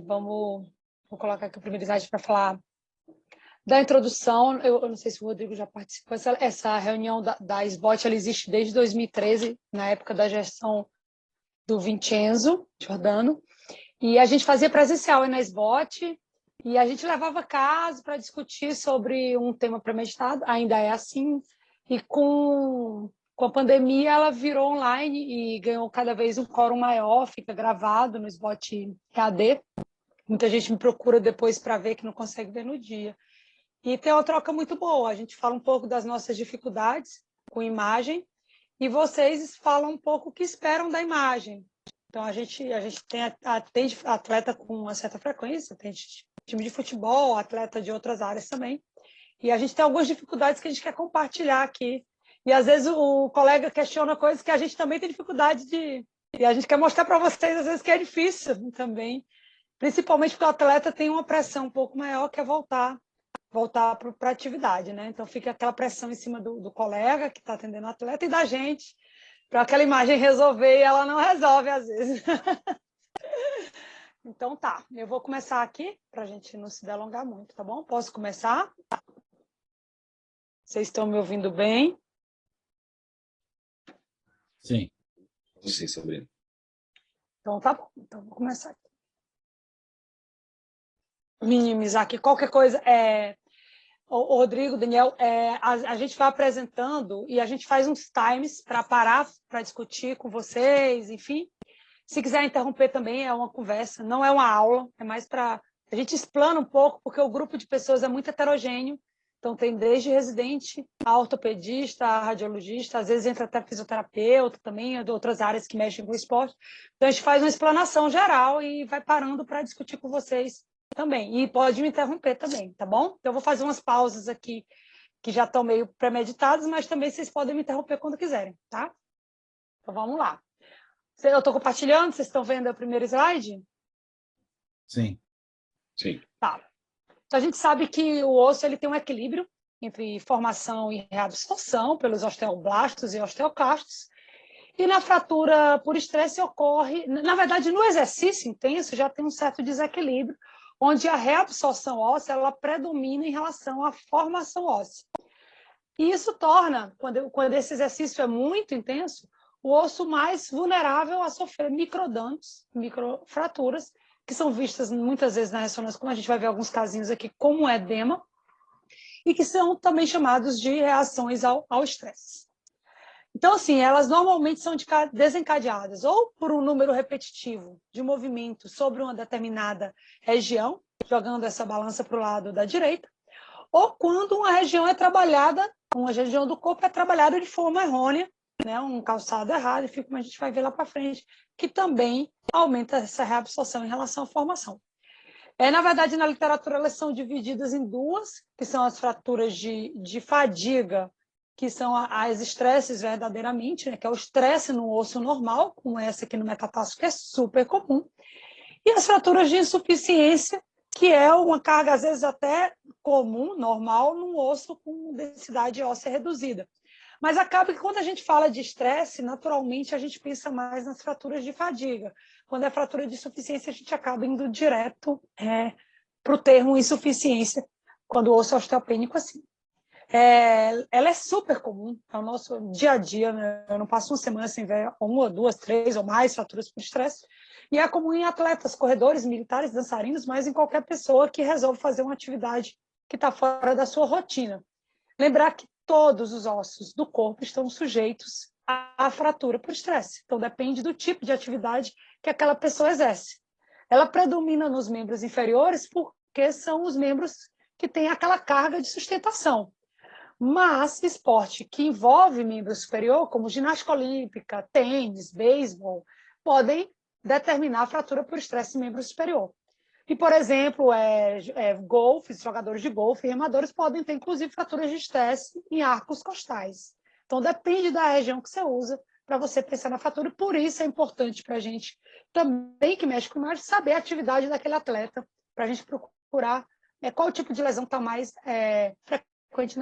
Vou colocar aqui o primeiro slide para falar da introdução. Eu não sei se o Rodrigo já participou. Essa reunião da SBOT, ela existe desde 2013, na época da gestão do Vincenzo Giordano. E a gente fazia presencial na SBOT e a gente levava casos para discutir sobre um tema premeditado, ainda é assim. E com a pandemia, ela virou online e ganhou cada vez um quórum maior, fica gravado no SBOT EAD. Muita gente me procura depois para ver que não consegue ver no dia. E tem uma troca muito boa. A gente fala um pouco das nossas dificuldades com imagem e vocês falam um pouco o que esperam da imagem. Então, a gente atende atleta com uma certa frequência, tem time de futebol, atleta de outras áreas também. E a gente tem algumas dificuldades que a gente quer compartilhar aqui. E, às vezes, o colega questiona coisas que a gente também tem dificuldade de... E a gente quer mostrar para vocês, às vezes, que é difícil também. Principalmente porque o atleta tem uma pressão um pouco maior, que é voltar para a atividade, né? Então fica aquela pressão em cima do colega que está atendendo o atleta e da gente, para aquela imagem resolver, e ela não resolve às vezes. Então tá, eu vou começar aqui, para a gente não se delongar muito, tá bom? Posso começar? Vocês estão me ouvindo bem? Sim. Sim, Sabrina. Então tá bom, então vou começar aqui. Minimizar aqui qualquer coisa. Rodrigo, Daniel, a gente vai apresentando e a gente faz uns times para parar, para discutir com vocês, enfim. Se quiser interromper também, é uma conversa, não é uma aula, é mais para... A gente explana um pouco, porque o grupo de pessoas é muito heterogêneo, então tem desde residente a ortopedista, a radiologista, às vezes entra até fisioterapeuta também, de outras áreas que mexem com o esporte. Então a gente faz uma explanação geral e vai parando para discutir com vocês também. E pode me interromper também, tá bom? Então eu vou fazer umas pausas aqui que já estão meio premeditadas, mas também vocês podem me interromper quando quiserem, tá? Então vamos lá. Eu estou compartilhando, vocês estão vendo o primeiro slide? Sim. Sim. Tá. Então a gente sabe que o osso ele tem um equilíbrio entre formação e reabsorção pelos osteoblastos e osteoclastos. E na fratura por estresse ocorre, na verdade, no exercício intenso já tem um certo desequilíbrio, onde a reabsorção óssea ela predomina em relação à formação óssea. E isso torna, quando esse exercício é muito intenso, o osso mais vulnerável a sofrer microdanos, microfraturas, que são vistas muitas vezes na ressonância, como a gente vai ver alguns casinhos aqui, como edema, e que são também chamados de reações ao estresse. Então, assim, elas normalmente são desencadeadas ou por um número repetitivo de movimentos sobre uma determinada região, jogando essa balança para o lado da direita, ou quando uma região é trabalhada, uma região do corpo é trabalhada de forma errônea, né, um calçado errado, e como a gente vai ver lá para frente, que também aumenta essa reabsorção em relação à formação. Na verdade, na literatura, elas são divididas em duas, que são as fraturas de fadiga, que são as estresses verdadeiramente, né, que é o estresse no osso normal, como essa aqui no metatarso, que é super comum, e as fraturas de insuficiência, que é uma carga, às vezes, até comum, normal, num osso com densidade óssea reduzida. Mas acaba que quando a gente fala de estresse, naturalmente a gente pensa mais nas fraturas de fadiga. Quando é fratura de insuficiência, a gente acaba indo direto para o termo insuficiência, quando o osso é osteopênico assim. Ela é super comum, é o nosso dia a dia, né? Eu não passo uma semana sem ver uma, duas, três ou mais fraturas por estresse. E é comum em atletas, corredores, militares, dançarinos, mas em qualquer pessoa que resolve fazer uma atividade que está fora da sua rotina. Lembrar que todos os ossos do corpo estão sujeitos à fratura por estresse. Então, depende do tipo de atividade que aquela pessoa exerce. Ela predomina nos membros inferiores porque são os membros que têm aquela carga de sustentação. Mas esporte que envolve membro superior, como ginástica olímpica, tênis, beisebol, podem determinar a fratura por estresse em membro superior. E, por exemplo, golfe, jogadores de golfe e remadores podem ter, inclusive, fraturas de estresse em arcos costais. Então, depende da região que você usa para você pensar na fratura. Por isso é importante para a gente, também que mexe com imagem, saber a atividade daquele atleta, para a gente procurar qual tipo de lesão está mais frequente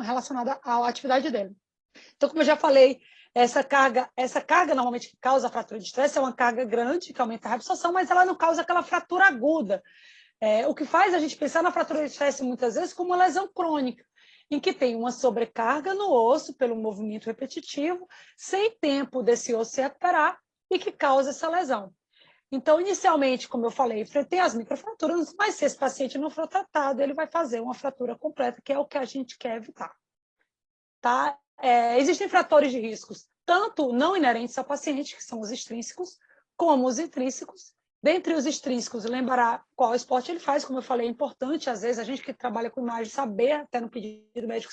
relacionada à atividade dele. Então, como eu já falei, Essa carga normalmente que causa a fratura de estresse é uma carga grande, que aumenta a reabsorção, mas ela não causa aquela fratura aguda. O que faz a gente pensar na fratura de estresse muitas vezes como uma lesão crônica, em que tem uma sobrecarga no osso pelo movimento repetitivo, sem tempo desse osso se recuperar e que causa essa lesão. Então, inicialmente, como eu falei, tem as microfraturas, mas se esse paciente não for tratado, ele vai fazer uma fratura completa, que é o que a gente quer evitar. Tá? Existem fatores de riscos, tanto não inerentes ao paciente, que são os extrínsecos, como os intrínsecos. Dentre os extrínsecos, lembrar qual esporte ele faz, como eu falei, é importante, às vezes, a gente que trabalha com imagem saber, até no pedido médico,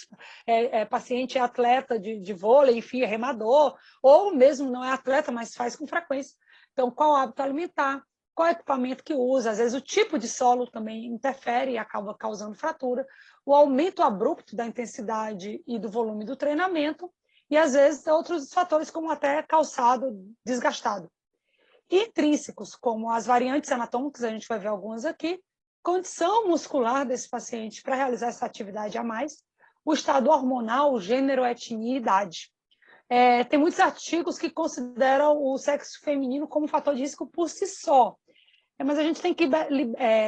paciente é atleta de vôlei, enfim, é remador, ou mesmo não é atleta, mas faz com frequência. Então, qual hábito alimentar, qual equipamento que usa, às vezes o tipo de solo também interfere e acaba causando fratura, o aumento abrupto da intensidade e do volume do treinamento, e às vezes outros fatores como até calçado desgastado. E intrínsecos, como as variantes anatômicas, a gente vai ver algumas aqui, condição muscular desse paciente para realizar essa atividade a mais, o estado hormonal, gênero, etnia e idade. Tem muitos artigos que consideram o sexo feminino como fator de risco por si só, mas a gente tem que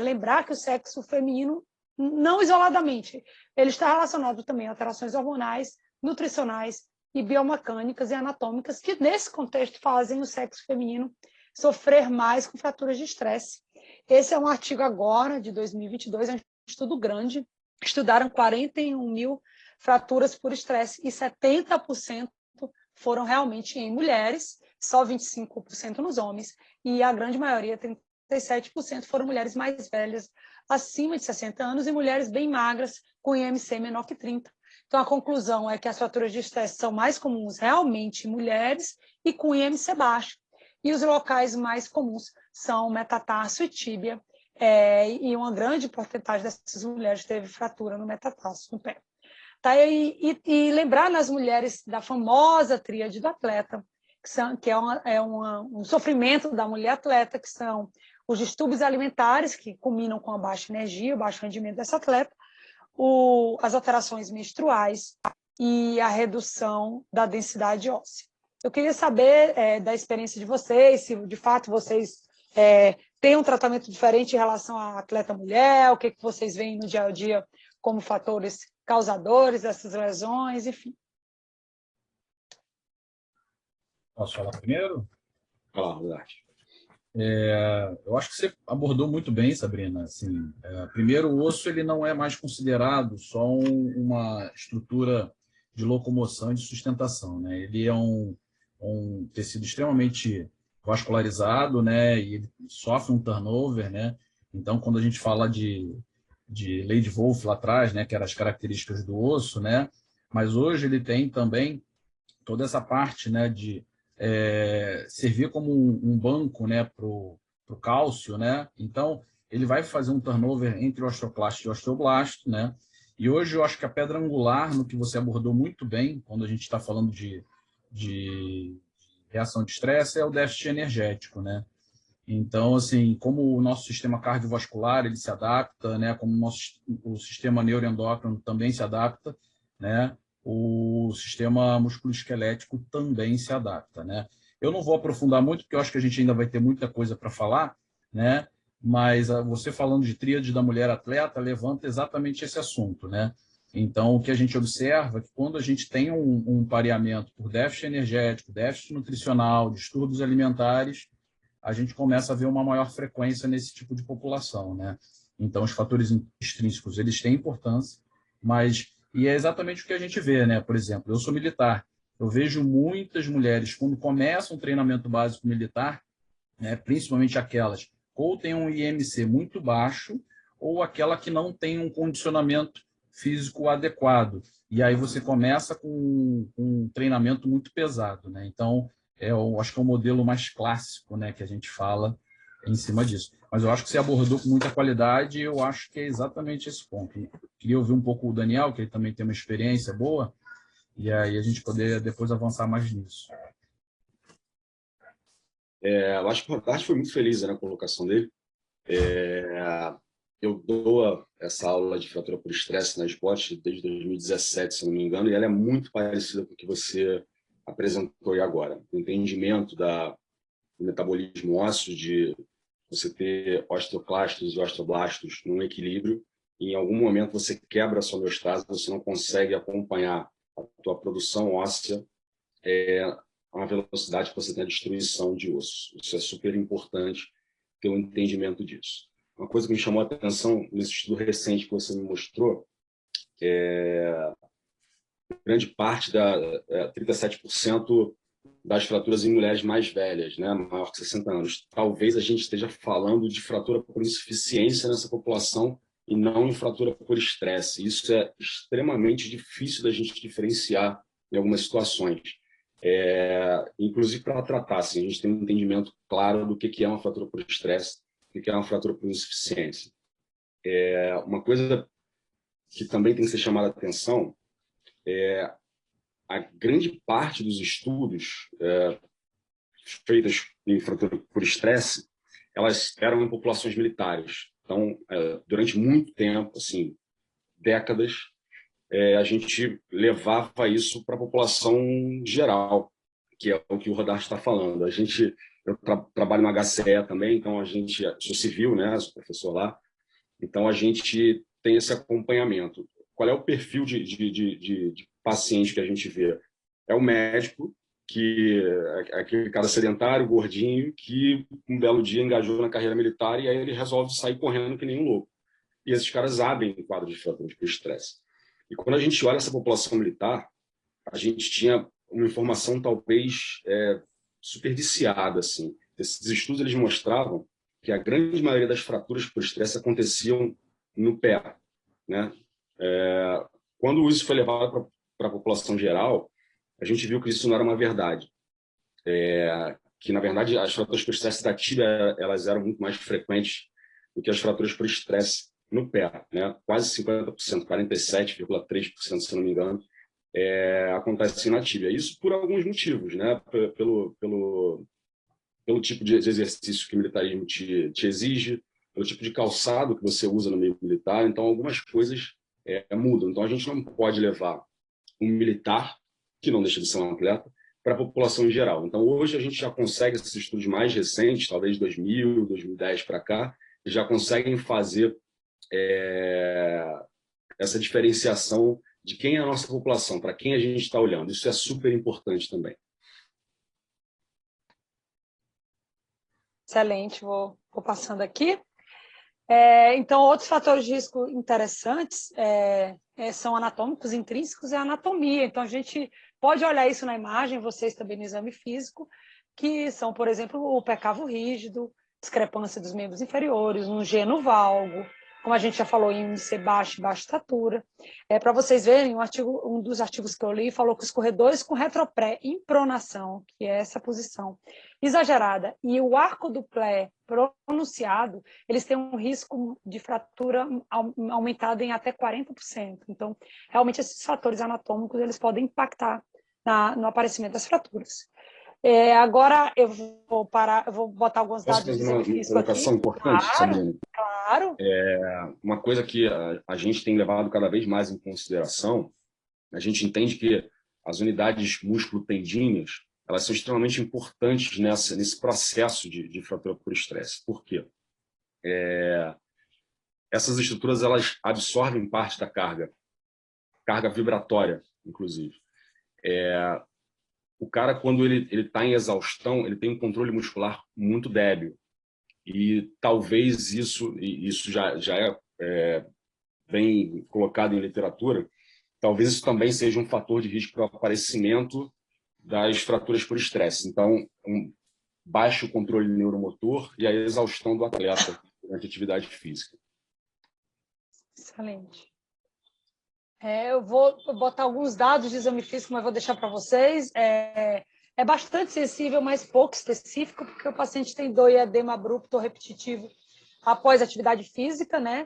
lembrar que o sexo feminino, não isoladamente, ele está relacionado também a alterações hormonais, nutricionais e biomecânicas e anatômicas, que nesse contexto fazem o sexo feminino sofrer mais com fraturas de estresse. Esse é um artigo agora, de 2022, é um estudo grande, estudaram 41 mil fraturas por estresse e 70% foram realmente em mulheres, só 25% nos homens, e a grande maioria, 37%, foram mulheres mais velhas, acima de 60 anos, e mulheres bem magras, com IMC menor que 30. Então, a conclusão é que as fraturas de estresse são mais comuns realmente em mulheres e com IMC baixo. E os locais mais comuns são metatarso e tíbia, e uma grande porcentagem dessas mulheres teve fratura no metatarso, no pé. Tá? E lembrar nas mulheres da famosa tríade do atleta, que é um sofrimento da mulher atleta, que são os distúrbios alimentares, que culminam com a baixa energia, o baixo rendimento dessa atleta, as alterações menstruais e a redução da densidade óssea. Eu queria saber da experiência de vocês, se de fato vocês têm um tratamento diferente em relação à atleta mulher, o que vocês veem no dia a dia como fatores causadores dessas lesões, enfim. Posso falar primeiro? Fala, Duarte. Eu acho que você abordou muito bem, Sabrina. Assim, primeiro, o osso ele não é mais considerado só uma estrutura de locomoção e de sustentação, né? Ele é um tecido extremamente vascularizado, né? E ele sofre um turnover, né? Então, quando a gente fala de Lady-Wolff lá atrás, né? Que eram as características do osso, né? Mas hoje ele tem também toda essa parte, né? De servir como um banco, né, para o cálcio, né? Então, ele vai fazer um turnover entre osteoclasto e osteoblasto, né? E hoje eu acho que a pedra angular, no que você abordou muito bem, quando a gente está falando de reação de estresse, é o déficit energético, né? Então, assim, como o nosso sistema cardiovascular ele se adapta, né? Como o sistema neuroendócrino também se adapta, né? O sistema musculoesquelético também se adapta, né? Eu não vou aprofundar muito, porque eu acho que a gente ainda vai ter muita coisa para falar, né? Mas você falando de tríade da mulher atleta levanta exatamente esse assunto, né? Então, o que a gente observa é que quando a gente tem um pareamento por déficit energético, déficit nutricional, distúrbios alimentares, a gente começa a ver uma maior frequência nesse tipo de população, né? Então, os fatores extrínsecos, eles têm importância, mas... E é exatamente o que a gente vê, né? Por exemplo, eu sou militar, eu vejo muitas mulheres, quando começam um treinamento básico militar, né, principalmente aquelas ou tem um IMC muito baixo, ou aquela que não tem um condicionamento físico adequado. E aí você começa com um treinamento muito pesado, né? Então, eu acho que é o modelo mais clássico, né, que a gente fala em cima disso. Mas eu acho que você abordou com muita qualidade e eu acho que é exatamente esse ponto. Queria ouvir um pouco o Daniel, que ele também tem uma experiência boa, e aí a gente poder depois avançar mais nisso. Eu acho que o Roberto foi muito feliz na colocação dele. Eu dou essa aula de fratura por estresse na SBOT desde 2017, se não me engano, e ela é muito parecida com o que você apresentou aí agora. O entendimento do metabolismo ósseo, de você ter osteoclastos e osteoblastos num equilíbrio, e em algum momento você quebra a sua homeostase, você não consegue acompanhar a tua produção óssea a uma velocidade que você tem a destruição de osso. Isso é super importante ter um entendimento disso. Uma coisa que me chamou a atenção nesse estudo recente que você me mostrou, grande parte 37% das fraturas em mulheres mais velhas, né, maior que 60 anos. Talvez a gente esteja falando de fratura por insuficiência nessa população e não em fratura por estresse. Isso é extremamente difícil da gente diferenciar em algumas situações. Inclusive para tratar, assim, a gente tem um entendimento claro do que é uma fratura por estresse, o que é uma fratura por insuficiência. Uma coisa que também tem que ser chamada a atenção a grande parte dos estudos feitos em fratura por estresse, elas eram em populações militares. Então, durante muito tempo, assim, décadas, a gente levava isso para a população geral, que é o que o Rodar está falando. Eu trabalho no HCE também, então sou civil, né, sou professor lá, então a gente tem esse acompanhamento. Qual é o perfil de paciente que a gente vê? É o médico, que é aquele cara sedentário, gordinho, que um belo dia engajou na carreira militar e aí ele resolve sair correndo que nem um louco. E esses caras abrem um quadro de fratura por estresse. E quando a gente olha essa população militar, a gente tinha uma informação talvez super viciada, assim. Esses estudos eles mostravam que a grande maioria das fraturas por estresse aconteciam no pé, né? Quando isso foi levado para a população geral, a gente viu que isso não era uma verdade. Que, na verdade, as fraturas por estresse da tíbia elas eram muito mais frequentes do que as fraturas por estresse no pé, né? Quase 50%, 47,3%, se não me engano, acontece na tíbia. Isso por alguns motivos, né? Pelo tipo de exercício que o militarismo te exige, pelo tipo de calçado que você usa no meio militar. Então, algumas coisas mudam. Então, a gente não pode levar um militar, que não deixa de ser um atleta, para a população em geral. Então, hoje a gente já consegue, esses estudos mais recentes, talvez 2000, 2010 para cá, já conseguem fazer essa diferenciação de quem é a nossa população, para quem a gente está olhando. Isso é super importante também. Excelente, vou passando aqui. Então, outros fatores de risco interessantes são anatômicos, intrínsecos e a anatomia. Então, a gente pode olhar isso na imagem, vocês também no exame físico, que são, por exemplo, o pé cavo rígido, discrepância dos membros inferiores, um geno valgo, como a gente já falou, em índice baixo e baixa estatura. Para vocês verem, um dos artigos que eu li falou que os corredores com retropré em pronação, que é essa posição exagerada, e o arco do pé pronunciado, eles têm um risco de fratura aumentado em até 40%. Então, realmente, esses fatores anatômicos eles podem impactar no aparecimento das fraturas. Agora eu vou botar alguns dados de exame físico aqui. Posso fazer uma colocação importante, Sabrina? Claro. Uma coisa que a gente tem levado cada vez mais em consideração, a gente entende que as unidades músculo-tendíneas, elas são extremamente importantes nesse processo de fratura por estresse. Por quê? Essas estruturas elas absorvem parte da carga vibratória, inclusive. O cara, quando ele está em exaustão, ele tem um controle muscular muito débil. E talvez isso já é bem colocado em literatura, talvez isso também seja um fator de risco para o aparecimento das fraturas por estresse. Então, um baixo controle neuromotor e a exaustão do atleta durante a atividade física. Excelente. Eu vou botar alguns dados de exame físico, mas vou deixar para vocês. É bastante sensível, mas pouco específico, porque o paciente tem dor e edema abrupto ou repetitivo após atividade física, né?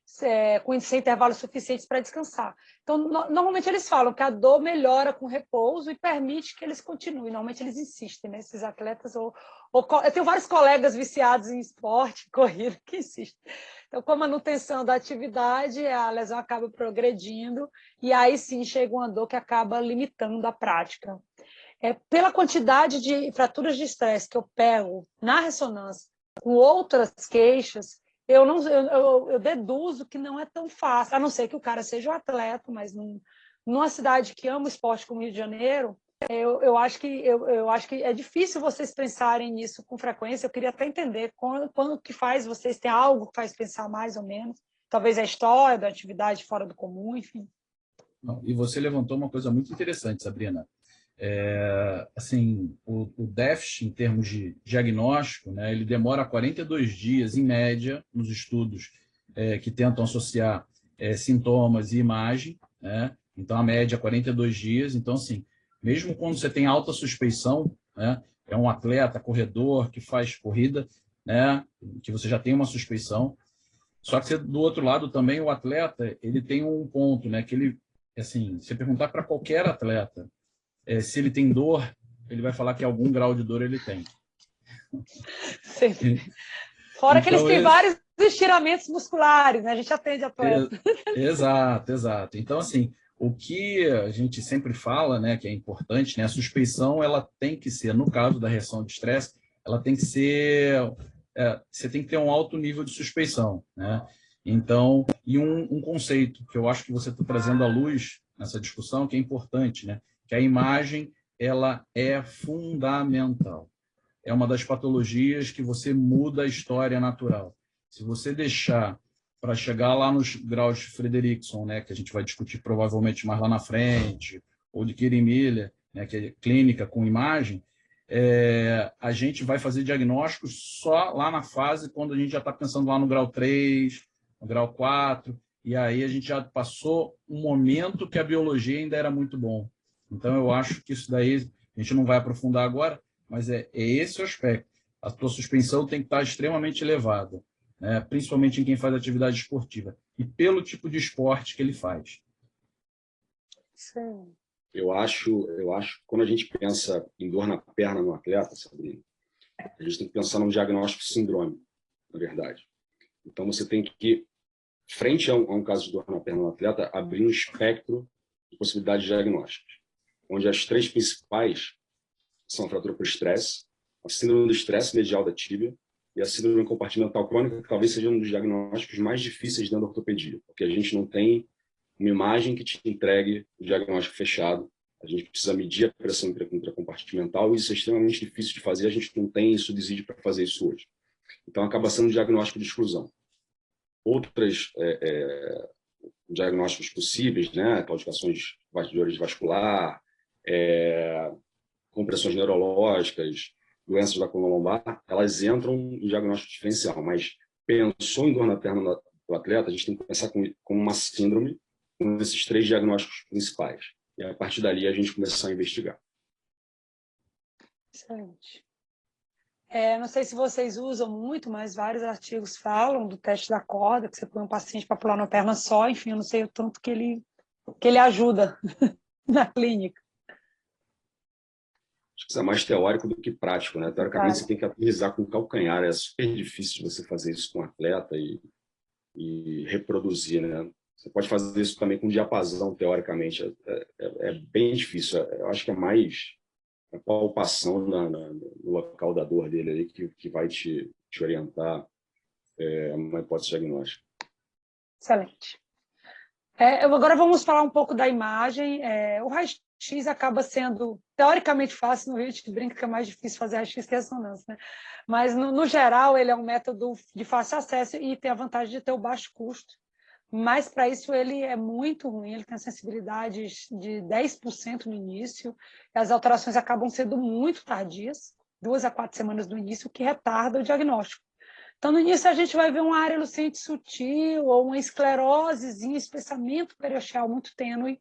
Sem intervalos suficientes para descansar. Então, normalmente eles falam que a dor melhora com repouso e permite que eles continuem. Normalmente eles insistem, né? Esses atletas. Eu tenho vários colegas viciados em esporte, corrida, que insistem. Então, com a manutenção da atividade, a lesão acaba progredindo e aí sim chega uma dor que acaba limitando a prática. pela quantidade de fraturas de estresse que eu pego na ressonância com outras queixas, eu deduzo que não é tão fácil, a não ser que o cara seja um atleta, mas numa cidade que ama o esporte como Rio de Janeiro, eu acho que é difícil vocês pensarem nisso com frequência. Eu queria até entender quando que faz, vocês têm algo que faz pensar mais ou menos, talvez a história da atividade fora do comum, enfim. Não, e você levantou uma coisa muito interessante, Sabrina. Assim, o déficit em termos de diagnóstico, né, ele demora 42 dias, em média, nos estudos que tentam associar sintomas e imagem, né? Então, a média é 42 dias. Então, assim, mesmo quando você tem alta suspeição, né, é um atleta, corredor, que faz corrida, né, que você já tem uma suspeição. Só que, do outro lado, também, o atleta, ele tem um ponto, né, que ele, assim, se perguntar para qualquer atleta, se ele tem dor, ele vai falar que algum grau de dor ele tem. Sim. Fora que eles Então, têm vários estiramentos musculares, né? A gente atende atleta. Exato, exato. Então, assim, o que a gente sempre fala, né, que é importante, né, a suspeição, ela tem que ser, no caso da reação de estresse, ela tem que ser, você tem que ter um alto nível de suspeição, né? Então, e um conceito que eu acho que você está trazendo à luz nessa discussão, que é importante, né, que a imagem, ela é fundamental. É uma das patologias que você muda a história natural. Se você deixar para chegar lá nos graus de Frederickson, né, que a gente vai discutir provavelmente mais lá na frente, ou de Kieran-Miller, né, que é clínica com imagem, a gente vai fazer diagnósticos só lá na fase quando a gente já está pensando lá no grau 3, no grau 4, e aí a gente já passou um momento que a biologia ainda era muito bom. Então, eu acho que isso daí, a gente não vai aprofundar agora, mas é esse o aspecto. A tua suspensão tem que estar extremamente elevada, né? Principalmente em quem faz atividade esportiva, e pelo tipo de esporte que ele faz. Sim. Eu acho que quando a gente pensa em dor na perna no atleta, Sabrina, a gente tem que pensar num diagnóstico sindrômico, na verdade. Então, você tem que, frente a um caso de dor na perna no atleta, abrir um espectro de possibilidades diagnósticas, onde as três principais são a fratura por estresse, a síndrome do estresse medial da tíbia e a síndrome compartimental crônica, que talvez seja um dos diagnósticos mais difíceis dentro da ortopedia, porque a gente não tem uma imagem que te entregue o diagnóstico fechado. A gente precisa medir a pressão intracompartimental e isso é extremamente difícil de fazer, a gente não tem subsídio para fazer isso hoje. Então, acaba sendo um diagnóstico de exclusão. Outros diagnósticos possíveis, né, claudicações de dores vascular, compressões neurológicas, doenças da coluna lombar, elas entram em diagnóstico diferencial, mas pensou em dor na perna do atleta, a gente tem que pensar com uma síndrome, com esses três diagnósticos principais. E a partir dali a gente começar a investigar. Excelente. Não sei se vocês usam muito, mas vários artigos falam do teste da corda, que você põe um paciente para pular na perna só, enfim, eu não sei o tanto que ele ajuda na clínica. Acho que isso é mais teórico do que prático, né? Teoricamente, você tem que aterrissar com o calcanhar. É super difícil de você fazer isso com um atleta e reproduzir, né? Você pode fazer isso também com diapasão, teoricamente. É bem difícil. Eu acho que é mais a palpação no local da dor dele ali que vai te orientar uma hipótese diagnóstica. Excelente. Agora vamos falar um pouco da imagem. O raio-x acaba sendo teoricamente fácil, no Rio a gente brinca que é mais difícil fazer raio-x que ressonância, né? Mas, no geral, ele é um método de fácil acesso e tem a vantagem de ter o baixo custo. Mas, para isso, ele é muito ruim, ele tem a sensibilidade de 10% no início, e as alterações acabam sendo muito tardias, 2 a 4 semanas no início, o que retarda o diagnóstico. Então, no início, a gente vai ver uma área lucente sutil ou uma esclerosezinha, espessamento periosteal muito tênue.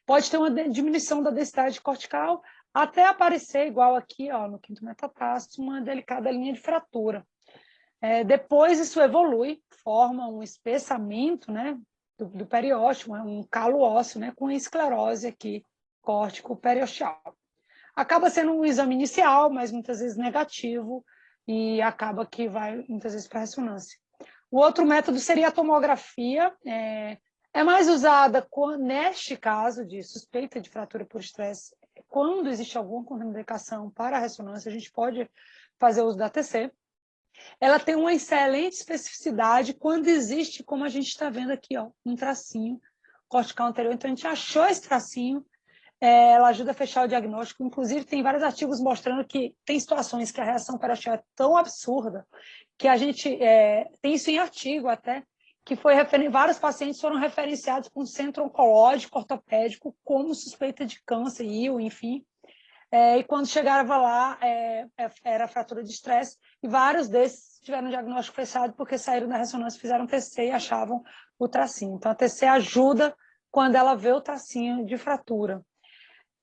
Pode ter uma diminuição da densidade cortical, até aparecer, igual aqui, ó, no quinto metatarso, uma delicada linha de fratura. Depois, isso evolui, forma um espessamento, né, do periósteo, um calo ósseo, né, com esclerose aqui, córtico-periosteal. Acaba sendo um exame inicial, mas muitas vezes negativo, e acaba que vai muitas vezes para a ressonância. O outro método seria a tomografia, é mais usada neste caso de suspeita de fratura por estresse quando existe alguma contraindicação para a ressonância, a gente pode fazer uso da ATC. Ela tem uma excelente especificidade quando existe, como a gente está vendo aqui, ó, um tracinho cortical anterior. Então, a gente achou esse tracinho, ela ajuda a fechar o diagnóstico. Inclusive, tem vários artigos mostrando que tem situações que a reação periosteal é tão absurda que a gente tem isso em artigo até, que vários pacientes foram referenciados para um centro oncológico ortopédico como suspeita de câncer, enfim. E quando chegava lá, era fratura de estresse, e vários desses tiveram um diagnóstico fechado porque saíram da ressonância, fizeram TC e achavam o tracinho. Então, a TC ajuda quando ela vê o tracinho de fratura.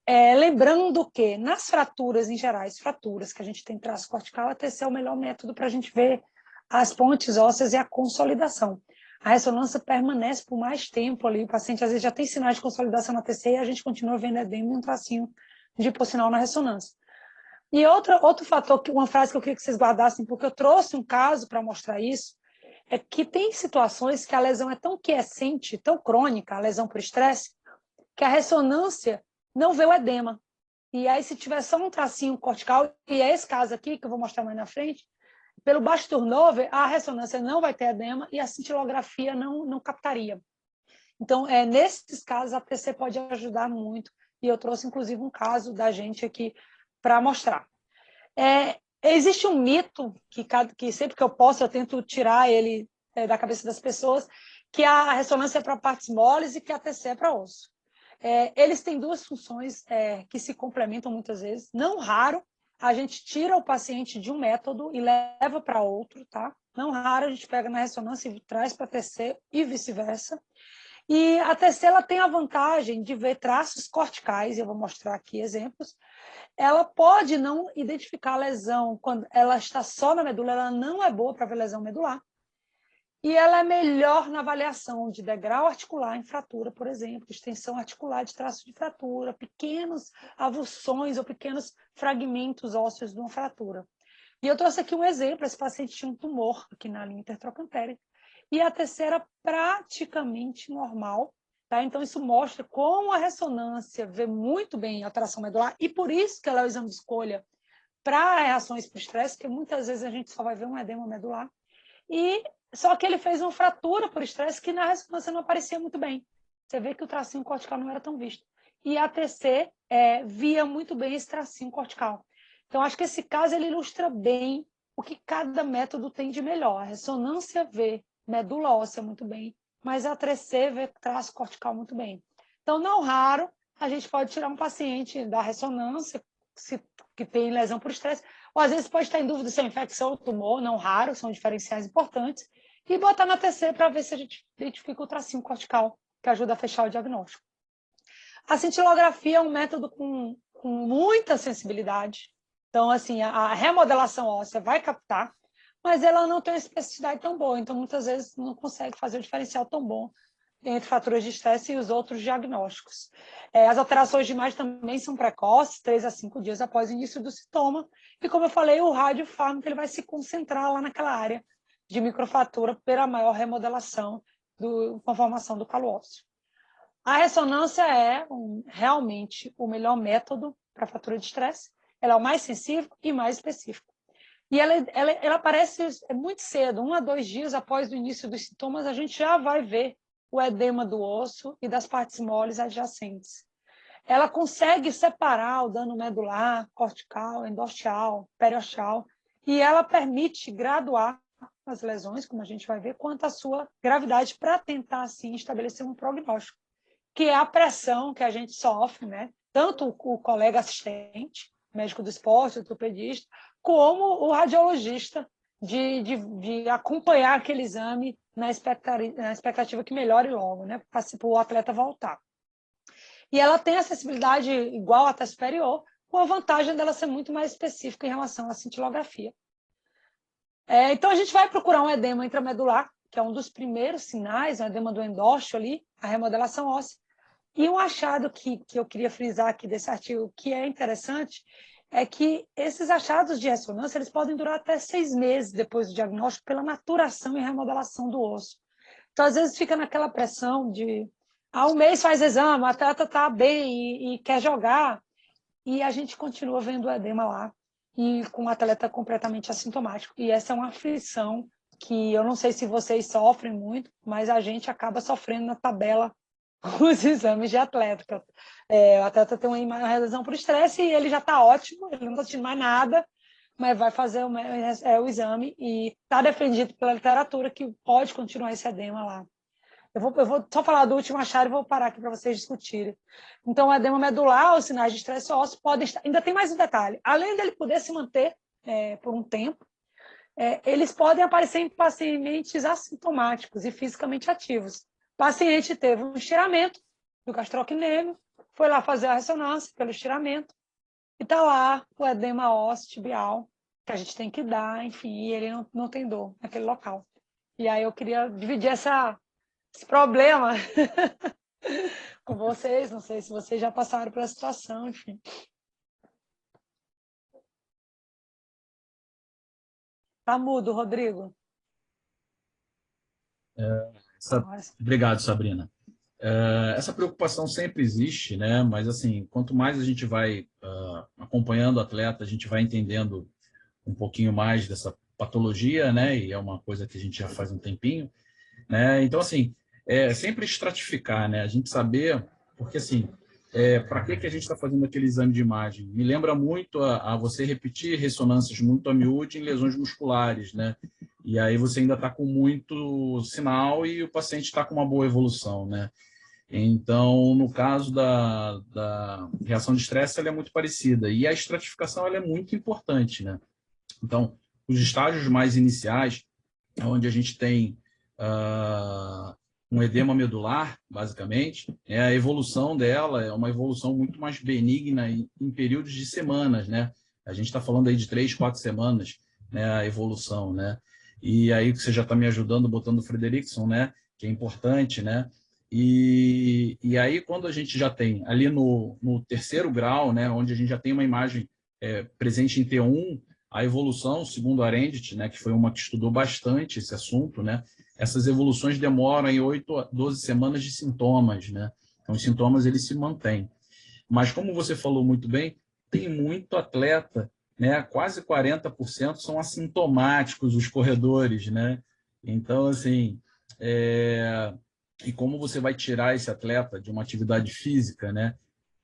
Lembrando que, nas fraturas em gerais, fraturas que a gente tem traço cortical, a TC é o melhor método para a gente ver as pontes ósseas e a consolidação. A ressonância permanece por mais tempo ali, o paciente às vezes já tem sinais de consolidação na TC e a gente continua vendo edema e um tracinho de hipossinal na ressonância. E outro fator, uma frase que eu queria que vocês guardassem, porque eu trouxe um caso para mostrar isso, é que tem situações que a lesão é tão quiescente, tão crônica, a lesão por estresse, que a ressonância não vê o edema. E aí, se tiver só um tracinho cortical, e é esse caso aqui, que eu vou mostrar mais na frente, pelo baixo turnover, a ressonância não vai ter edema e a cintilografia não captaria. Então, nesses casos, a TC pode ajudar muito. E eu trouxe, inclusive, um caso da gente aqui para mostrar. Existe um mito, que sempre que eu posso, eu tento tirar ele da cabeça das pessoas, que a ressonância é para partes moles e que a TC é para osso. Eles têm duas funções que se complementam muitas vezes. Não raro, a gente tira o paciente de um método e leva para outro, tá? Não raro, a gente pega na ressonância e traz para a TC e vice-versa. E a TC ela tem a vantagem de ver traços corticais, eu vou mostrar aqui exemplos. Ela pode não identificar a lesão quando ela está só na medula, ela não é boa para ver lesão medular. E ela é melhor na avaliação de degrau articular em fratura, por exemplo, extensão articular de traço de fratura, pequenas avulsões ou pequenos fragmentos ósseos de uma fratura. E eu trouxe aqui um exemplo, esse paciente tinha um tumor aqui na linha intertrocantérica, e a TC era praticamente normal, tá? Então isso mostra como a ressonância vê muito bem a alteração medular, e por isso que ela é o exame de escolha para reações por estresse, porque muitas vezes a gente só vai ver um edema medular. Só que ele fez uma fratura por estresse que na ressonância não aparecia muito bem. Você vê que o tracinho cortical não era tão visto. E a TC via muito bem esse tracinho cortical. Então, acho que esse caso ele ilustra bem o que cada método tem de melhor. A ressonância vê medula óssea muito bem, mas a TC vê traço cortical muito bem. Então, não raro, a gente pode tirar um paciente da ressonância que tem lesão por estresse, ou às vezes pode estar em dúvida se é infecção ou tumor, não raro, são diferenciais importantes, e botar na TC para ver se a gente identifica o tracinho cortical, que ajuda a fechar o diagnóstico. A cintilografia é um método com muita sensibilidade. Então, assim, a remodelação óssea vai captar, mas ela não tem uma especificidade tão boa. Então, muitas vezes, não consegue fazer o diferencial tão bom entre fraturas de estresse e os outros diagnósticos. As alterações de imagem também são precoces, 3 a 5 dias após o início do sintoma. E, como eu falei, o radiofármaco ele vai se concentrar lá naquela área de microfratura pela maior remodelação com a formação do calo ósseo. A ressonância é realmente o melhor método para fratura de estresse. Ela é o mais sensível e mais específico. E ela aparece muito cedo, 1 a 2 dias após o início dos sintomas, a gente já vai ver o edema do osso e das partes moles adjacentes. Ela consegue separar o dano medular, cortical, endosteal, periosteal, e ela permite graduar as lesões, como a gente vai ver, quanto à sua gravidade, para tentar, assim, estabelecer um prognóstico, que é a pressão que a gente sofre, né? Tanto o colega assistente, médico do esporte, ortopedista, como o radiologista, de acompanhar aquele exame na expectativa que melhore logo, né? Para o atleta voltar. E ela tem acessibilidade igual até superior, com a vantagem dela ser muito mais específica em relação à cintilografia. Então, a gente vai procurar um edema intramedular, que é um dos primeiros sinais, um edema do endósteo ali, a remodelação óssea. E um achado que eu queria frisar aqui desse artigo, que é interessante, é que esses achados de ressonância eles podem durar até 6 meses depois do diagnóstico pela maturação e remodelação do osso. Então, às vezes, fica naquela pressão de 1 mês faz exame, o atleta está bem e quer jogar. e a gente continua vendo o edema lá, e com o atleta completamente assintomático. E essa é uma aflição que eu não sei se vocês sofrem muito, mas a gente acaba sofrendo na tabela os exames de atleta. O atleta tem uma lesão por estresse e ele já está ótimo, ele não está sentindo mais nada, mas vai fazer o exame e está defendido pela literatura que pode continuar esse edema lá. Eu vou só falar do último achado e vou parar aqui para vocês discutirem. Então, o edema medular, os sinais de estresse ósseo podem estar... Ainda tem mais um detalhe. Além dele poder se manter por um tempo, eles podem aparecer em pacientes assintomáticos e fisicamente ativos. O paciente teve um estiramento do gastrocnêmio, foi lá fazer a ressonância pelo estiramento, e está lá o edema ósseo tibial, que a gente tem que dar, enfim, e ele não tem dor naquele local. E aí eu queria dividir esse problema com vocês, não sei se vocês já passaram por essa situação, enfim. Tá mudo, Rodrigo. Obrigado, Sabrina. Essa preocupação sempre existe, né? Mas assim, quanto mais a gente vai acompanhando o atleta, a gente vai entendendo um pouquinho mais dessa patologia, né? E é uma coisa que a gente já faz um tempinho, né? Então, assim, sempre estratificar, né? A gente saber, porque assim, para que a gente está fazendo aquele exame de imagem? Me lembra muito a você repetir ressonâncias muito a miúde em lesões musculares, né? E aí você ainda está com muito sinal e o paciente está com uma boa evolução, né? Então, no caso da reação de estresse, ela é muito parecida. E a estratificação ela é muito importante, né? Então, os estágios mais iniciais, onde a gente tem um edema medular, basicamente, a evolução dela é uma evolução muito mais benigna em períodos de semanas, né? A gente está falando aí de 3, 4 semanas, né, a evolução, né? E aí que você já está me ajudando, botando o Frederickson, né? Que é importante, né? E aí, quando a gente já tem ali no terceiro grau, né, onde a gente já tem uma imagem presente em T1, a evolução, segundo a Arendt, né, que foi uma que estudou bastante esse assunto, né, essas evoluções demoram em 8 a 12 semanas de sintomas, né? Então, os sintomas eles se mantêm. Mas, como você falou muito bem, tem muito atleta, né, quase 40% são assintomáticos os corredores, né? Então, assim, e como você vai tirar esse atleta de uma atividade física, né?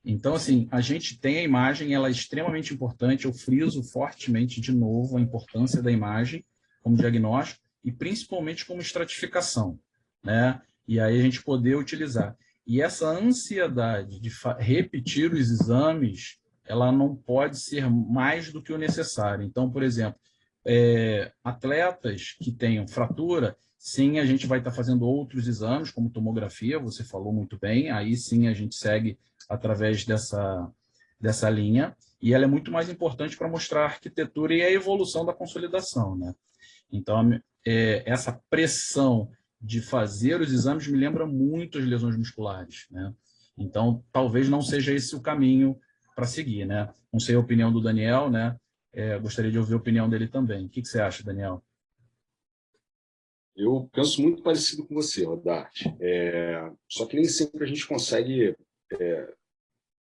Então, assim, a gente tem a imagem, ela é extremamente importante, eu friso fortemente de novo a importância da imagem como diagnóstico e principalmente como estratificação, né? E aí a gente poder utilizar. E essa ansiedade de repetir os exames, ela não pode ser mais do que o necessário. Então, por exemplo, atletas que tenham fratura, sim, a gente vai estar fazendo outros exames, como tomografia, você falou muito bem, aí sim a gente segue através dessa linha, e ela é muito mais importante para mostrar a arquitetura e a evolução da consolidação, né? Então, essa pressão de fazer os exames me lembra muito as lesões musculares, né? Então, talvez não seja esse o caminho para seguir, né? Não sei a opinião do Daniel, né? Gostaria de ouvir a opinião dele também. O que você acha, Daniel? Eu penso muito parecido com você, Rodarte. Só que nem sempre a gente consegue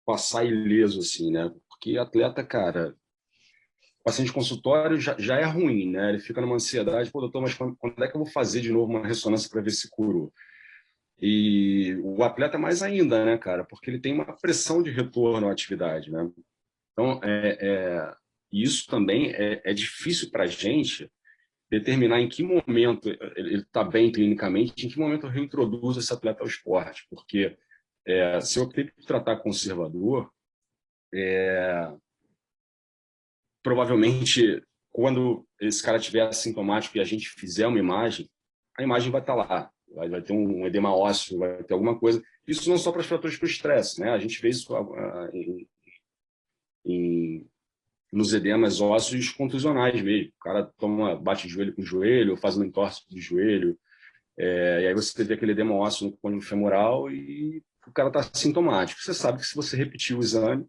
passar ileso, assim, né? Porque atleta, cara, paciente consultório já é ruim, né? Ele fica numa ansiedade, pô, doutor, mas quando é que eu vou fazer de novo uma ressonância para ver se curou? E o atleta mais ainda, né, cara? Porque ele tem uma pressão de retorno à atividade, né? Então, isso também é difícil para a gente determinar em que momento ele está bem clinicamente, em que momento eu reintroduzo esse atleta ao esporte. Porque se eu optei por tratar conservador, provavelmente, quando esse cara estiver assintomático e a gente fizer uma imagem, a imagem vai estar lá. Vai ter um edema ósseo, vai ter alguma coisa. Isso não só para as fraturas por estresse, né? A gente vê isso nos edemas ósseos contusionais mesmo. O cara bate joelho com joelho, faz uma entorse de joelho, e aí você vê aquele edema ósseo no côndilo femoral e o cara está sintomático. Você sabe que se você repetir o exame,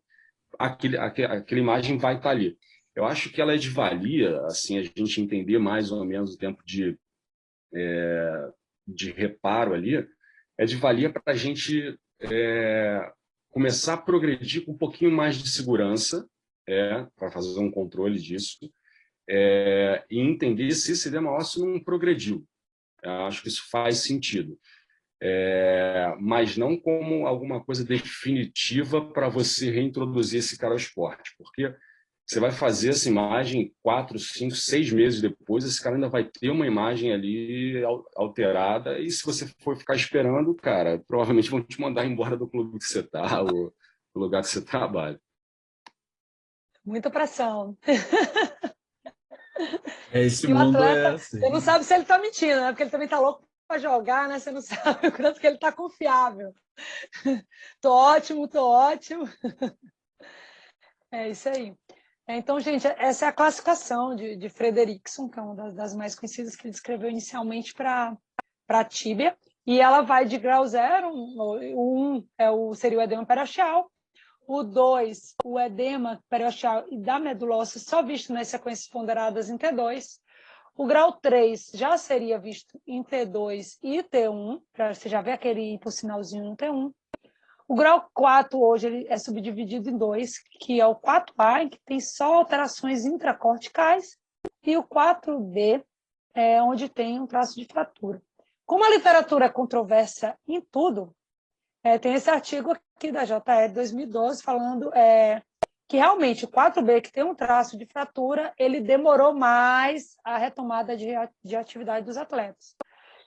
aquela imagem vai estar ali. Eu acho que ela é de valia, assim, a gente entender mais ou menos o tempo de reparo ali, é de valia para a gente começar a progredir com um pouquinho mais de segurança, para fazer um controle disso, e entender se esse edema ósseo não progrediu. Acho que isso faz sentido. Mas não como alguma coisa definitiva para você reintroduzir esse cara ao esporte, porque você vai fazer essa imagem 4, 5, 6 meses depois, esse cara ainda vai ter uma imagem ali alterada, e se você for ficar esperando, cara, provavelmente vão te mandar embora do clube que você está, ou do lugar que você trabalha. Muita pressão. Esse E o mundo atleta, assim. você não sabe se ele está mentindo, né? Porque ele também está louco para jogar, né? Você não sabe o quanto que ele está confiável. Tô ótimo, tô ótimo. É isso aí. Então, gente, essa é a classificação de Frederickson, que é uma das mais conhecidas, que ele descreveu inicialmente para a tíbia, e ela vai de grau 0, o 1 seria o edema periosteal, o 2, o edema periosteal e da medula óssea, só visto nas sequências ponderadas em T2, o grau 3 já seria visto em T2 e T1, você já vê aquele hipossinalzinho no T1. O grau 4 hoje ele é subdividido em 2, que é o 4A, que tem só alterações intracorticais, e o 4B, onde tem um traço de fratura. Como a literatura é controversa em tudo, tem esse artigo aqui da JE de 2012 falando que realmente o 4B, que tem um traço de fratura, ele demorou mais a retomada de atividade dos atletas.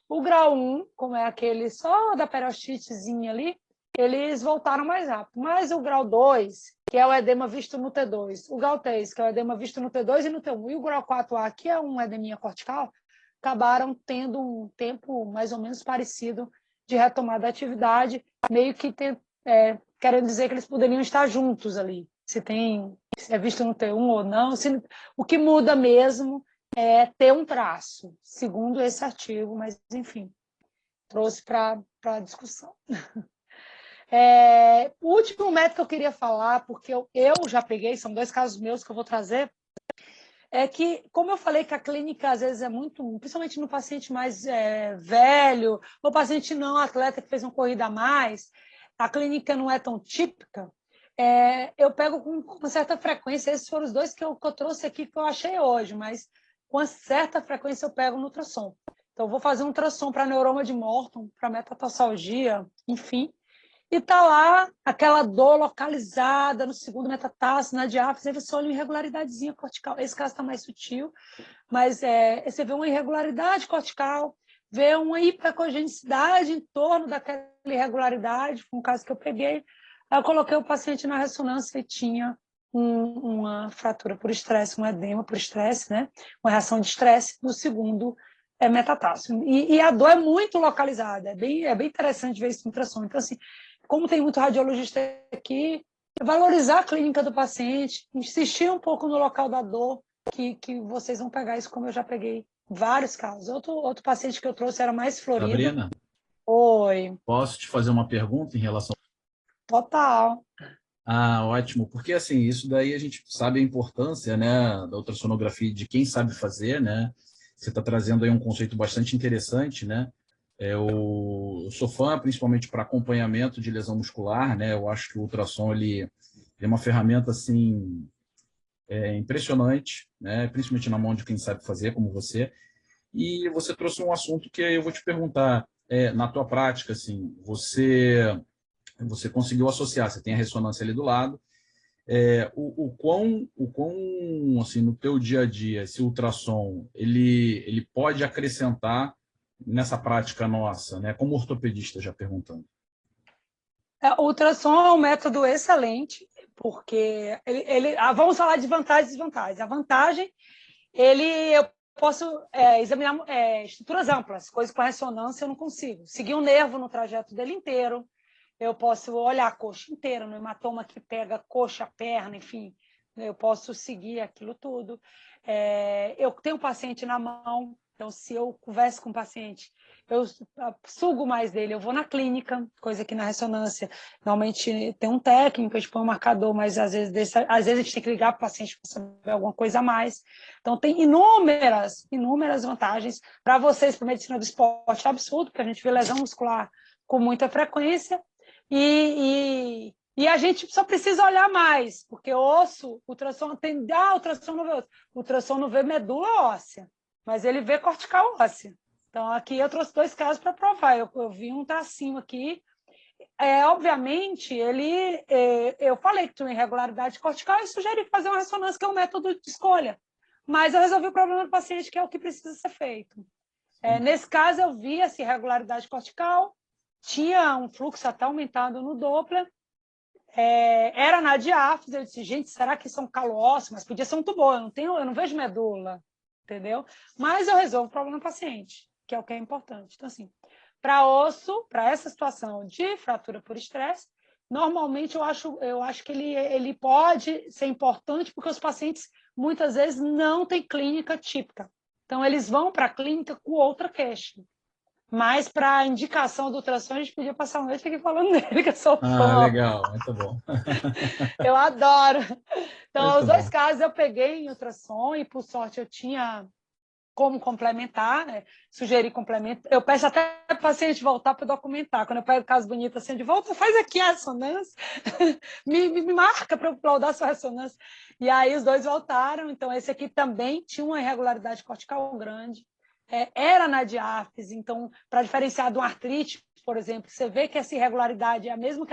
O grau 1, como é aquele só da periostitezinha ali, eles voltaram mais rápido. Mas o grau 2, que é o edema visto no T2, o grau 3, que é o edema visto no T2 e no T1, e o grau 4A, que é um edeminha cortical, acabaram tendo um tempo mais ou menos parecido de retomada da atividade, meio que querendo dizer que eles poderiam estar juntos ali, se é visto no T1 ou não. O que muda mesmo é ter um traço, segundo esse artigo, mas, enfim, trouxe para a discussão. O último método que eu queria falar, porque eu já peguei, são 2 casos meus que eu vou trazer, é que, como eu falei que a clínica às vezes é muito, principalmente no paciente mais velho, ou paciente não atleta que fez uma corrida a mais, a clínica não é tão típica, eu pego com certa frequência, esses foram os 2 que eu trouxe aqui que eu achei hoje, mas com certa frequência eu pego no ultrassom. Então, eu vou fazer um ultrassom para neuroma de Morton, para metatarsalgia, enfim, e está lá aquela dor localizada no segundo metatarso, na diáfise, aí você olha uma irregularidadezinha cortical. Esse caso está mais sutil, mas você vê uma irregularidade cortical, vê uma hipercogenicidade em torno daquela irregularidade, foi um caso que eu peguei. Aí eu coloquei o paciente na ressonância e tinha uma fratura por estresse, um edema por estresse, né? Uma reação de estresse no segundo metatarso. E a dor é muito localizada, é bem interessante ver isso no ultrassom. Então, assim, como tem muito radiologista aqui, valorizar a clínica do paciente, insistir um pouco no local da dor, que vocês vão pegar isso como eu já peguei vários casos. Outro paciente que eu trouxe era mais florido. Sabrina? Oi. Posso te fazer uma pergunta em relação... Total. Ótimo, porque assim, isso daí a gente sabe a importância, né, da ultrassonografia, de quem sabe fazer, né? Você está trazendo aí um conceito bastante interessante, né? Eu sou fã, principalmente para acompanhamento de lesão muscular, né? Eu acho que o ultrassom ele é uma ferramenta assim impressionante, né? Principalmente na mão de quem sabe fazer, como você. E você trouxe um assunto que eu vou te perguntar, na tua prática, assim, você conseguiu associar, você tem a ressonância ali do lado, o quão assim, no teu dia a dia, esse ultrassom, ele pode acrescentar nessa prática nossa, né? Como ortopedista, já perguntando. O ultrassom é um método excelente, porque vamos falar de vantagens e desvantagens. A vantagem, eu posso examinar estruturas amplas, coisas com ressonância eu não consigo. Seguir um nervo no trajeto dele inteiro, eu posso olhar a coxa inteira, no hematoma que pega a coxa, a perna, enfim, eu posso seguir aquilo tudo. Eu tenho um paciente na mão, então se eu converso com o paciente, eu sugo mais dele, eu vou na clínica, coisa que na ressonância, normalmente tem um técnico, a gente põe um marcador, mas às vezes a gente tem que ligar para o paciente para saber alguma coisa a mais. Então tem inúmeras vantagens para vocês, para a medicina do esporte, absurdo, porque a gente vê lesão muscular com muita frequência, e E a gente só precisa olhar mais, porque osso, ultrassom tem... o ultrassom não vê osso. O ultrassom não vê medula óssea, mas ele vê cortical óssea. Então, aqui eu trouxe 2 casos para provar. Eu vi um tracinho aqui. Obviamente, eu falei que tinha irregularidade cortical e sugeri fazer uma ressonância, que é um método de escolha. Mas eu resolvi o problema do paciente, que é o que precisa ser feito. Nesse caso, eu vi essa irregularidade cortical, tinha um fluxo até aumentado no Doppler, era na diáfise. Eu disse, gente, será que são calo ósseo? Mas podia ser um tumor, eu não vejo medula, entendeu? Mas eu resolvo o problema do paciente, que é o que é importante. Então, assim, para osso, para essa situação de fratura por estresse, normalmente eu acho que ele pode ser importante, porque os pacientes muitas vezes não têm clínica típica. Então, eles vão para a clínica com outra queixa. Mas para a indicação do ultrassom, a gente podia passar a noite aqui falando dele, que eu sou fã. Legal, muito bom. Eu adoro. Então, Muito os 2 bom. casos eu peguei em ultrassom e, por sorte, eu tinha como complementar, né? Sugeri complemento. Eu peço até para o paciente voltar para documentar. Quando eu pego caso bonito assim, de volta, faz aqui a ressonância, me marca para eu uploadar sua ressonância. E aí os 2 voltaram. Então, esse aqui também tinha uma irregularidade cortical grande. Era na diáfise. Então, para diferenciar de uma artrite, por exemplo, você vê que essa irregularidade é a mesma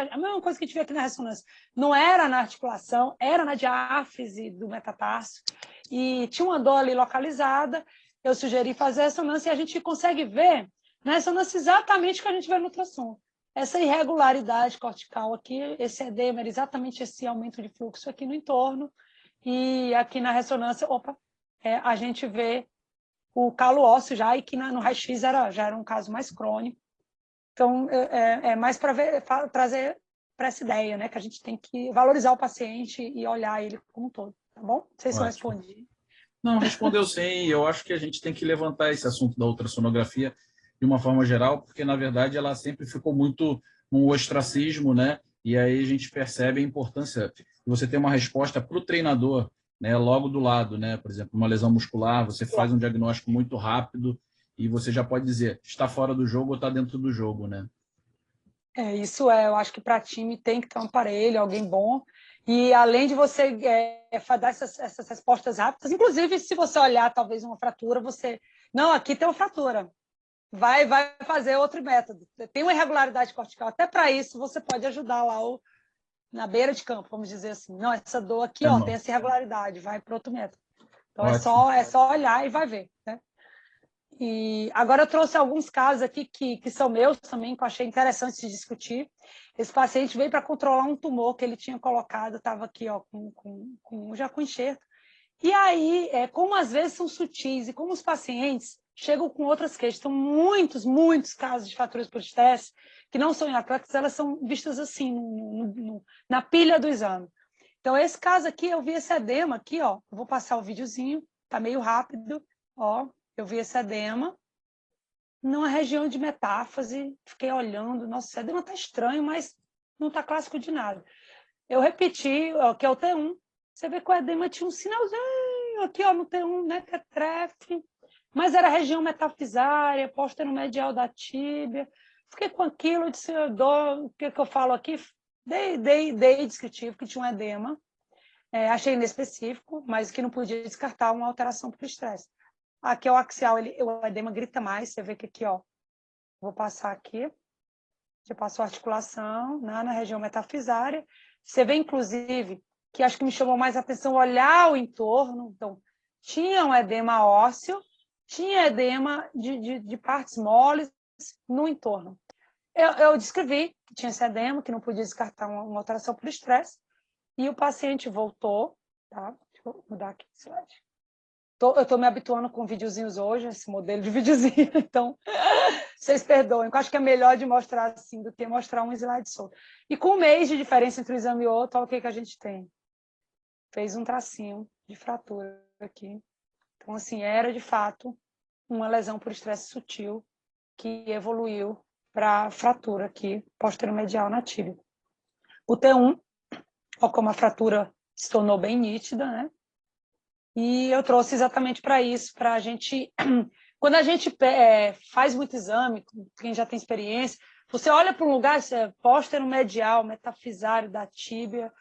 coisa que a gente vê aqui na ressonância. Não era na articulação, era na diáfise do metatarso. E tinha uma dor ali localizada. Eu sugeri fazer a ressonância e a gente consegue ver na ressonância exatamente o que a gente vê no ultrassom. Essa irregularidade cortical aqui, esse edema, exatamente esse aumento de fluxo aqui no entorno. E aqui na ressonância, a gente vê o calo ósseo já, e que no raio-x já era um caso mais crônico. Então, mais para trazer para essa ideia, né, que a gente tem que valorizar o paciente e olhar ele como um todo, tá bom? Não sei se eu respondi. Não, respondeu sim. Eu acho que a gente tem que levantar esse assunto da ultrassonografia de uma forma geral, porque, na verdade, ela sempre ficou muito no ostracismo, né? E aí a gente percebe a importância de você ter uma resposta para o treinador, né? Logo do lado, né? Por exemplo, uma lesão muscular, você faz um diagnóstico muito rápido e você já pode dizer, está fora do jogo ou está dentro do jogo, né? Eu acho que para time tem que ter um aparelho, alguém bom. E além de você dar essas respostas rápidas, inclusive, se você olhar talvez uma fratura, não, aqui tem uma fratura, vai fazer outro método. Tem uma irregularidade cortical, até para isso você pode ajudar lá na beira de campo, vamos dizer assim. Não, essa dor aqui, tem essa irregularidade, vai para outro método. Então é só olhar e vai ver, né? E agora eu trouxe alguns casos aqui que são meus também, que eu achei interessante de discutir. Esse paciente veio para controlar um tumor que ele tinha colocado, estava aqui já com enxerto. E aí, como às vezes são sutis e como os pacientes chegam com outras queixas, são muitos casos de fraturas por estresse que não são em atletics, elas são vistas assim, na pilha do exame. Então, esse caso aqui, eu vi esse edema aqui, eu vou passar o videozinho, está meio rápido, eu vi esse edema numa região de metáfase, fiquei olhando, nossa, esse edema está estranho, mas não está clássico de nada. Eu repeti, que é o T1, você vê que o edema tinha um sinalzinho aqui, no T1, né, que é trefe, mas era região metafisária, posteromedial da tíbia. Fiquei com aquilo, disse, o que eu falo aqui? Dei descritivo que tinha um edema, achei inespecífico, mas que não podia descartar uma alteração por estresse. Aqui é o axial, o edema grita mais, você vê que aqui, vou passar aqui, já passou a articulação, né, na região metafisária. Você vê, inclusive, que acho que me chamou mais a atenção olhar o entorno. Então, tinha um edema ósseo, tinha edema de partes moles no entorno. Eu descrevi que tinha esse edema, que não podia descartar uma alteração por estresse, e o paciente voltou, tá? Deixa eu mudar aqui o slide. Eu estou me habituando com videozinhos hoje, esse modelo de videozinho, então vocês perdoem, eu acho que é melhor de mostrar assim do que mostrar um slide solto. E com um mês de diferença entre um exame e outro, olha o que a gente tem. Fez um tracinho de fratura aqui. Então, assim, era de fato uma lesão por estresse sutil que evoluiu para fratura aqui, posteromedial na tíbia. O T1, olha como a fratura se tornou bem nítida, né? E eu trouxe exatamente para isso, para a gente Quando a gente faz muito exame, quem já tem experiência, você olha para um lugar, póstero medial, metafisário da tíbia,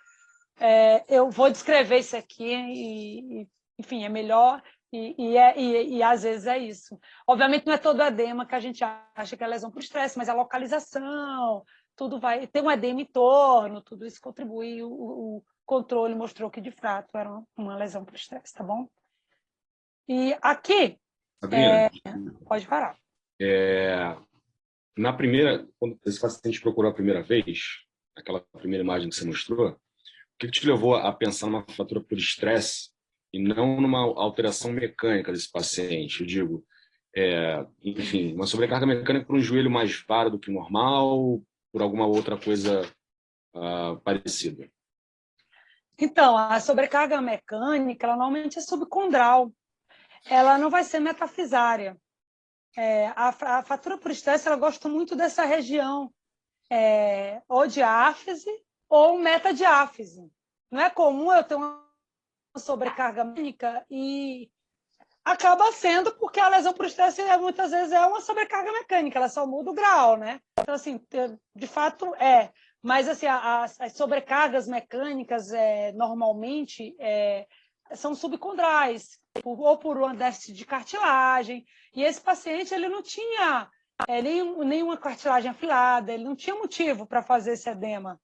eu vou descrever isso aqui e enfim, é melhor e às vezes é isso. Obviamente não é todo edema que a gente acha que é lesão por estresse, mas a localização, tudo vai... Tem um edema em torno, tudo isso contribui. O controle mostrou que de fato era uma lesão por estresse, tá bom? E aqui... Sabrina, pode parar. Na primeira, quando esse paciente procurou a primeira vez, aquela primeira imagem que você mostrou, o que te levou a pensar numa fratura por estresse e não numa alteração mecânica desse paciente? Eu digo, enfim, uma sobrecarga mecânica por um joelho mais varo do que normal, por alguma outra coisa parecida? Então, a sobrecarga mecânica, ela normalmente é subcondral. Ela não vai ser metafisária. A fratura por estresse, ela gosta muito dessa região, ou diáfise ou metadiáfise. Não é comum eu ter uma sobrecarga mecânica e acaba sendo porque a lesão por estresse muitas vezes é uma sobrecarga mecânica, ela só muda o grau, né? Então, assim, de fato mas assim, as sobrecargas mecânicas normalmente são subcondrais, ou por um déficit de cartilagem, e esse paciente ele não tinha nenhuma cartilagem afilada, ele não tinha motivo para fazer esse edema.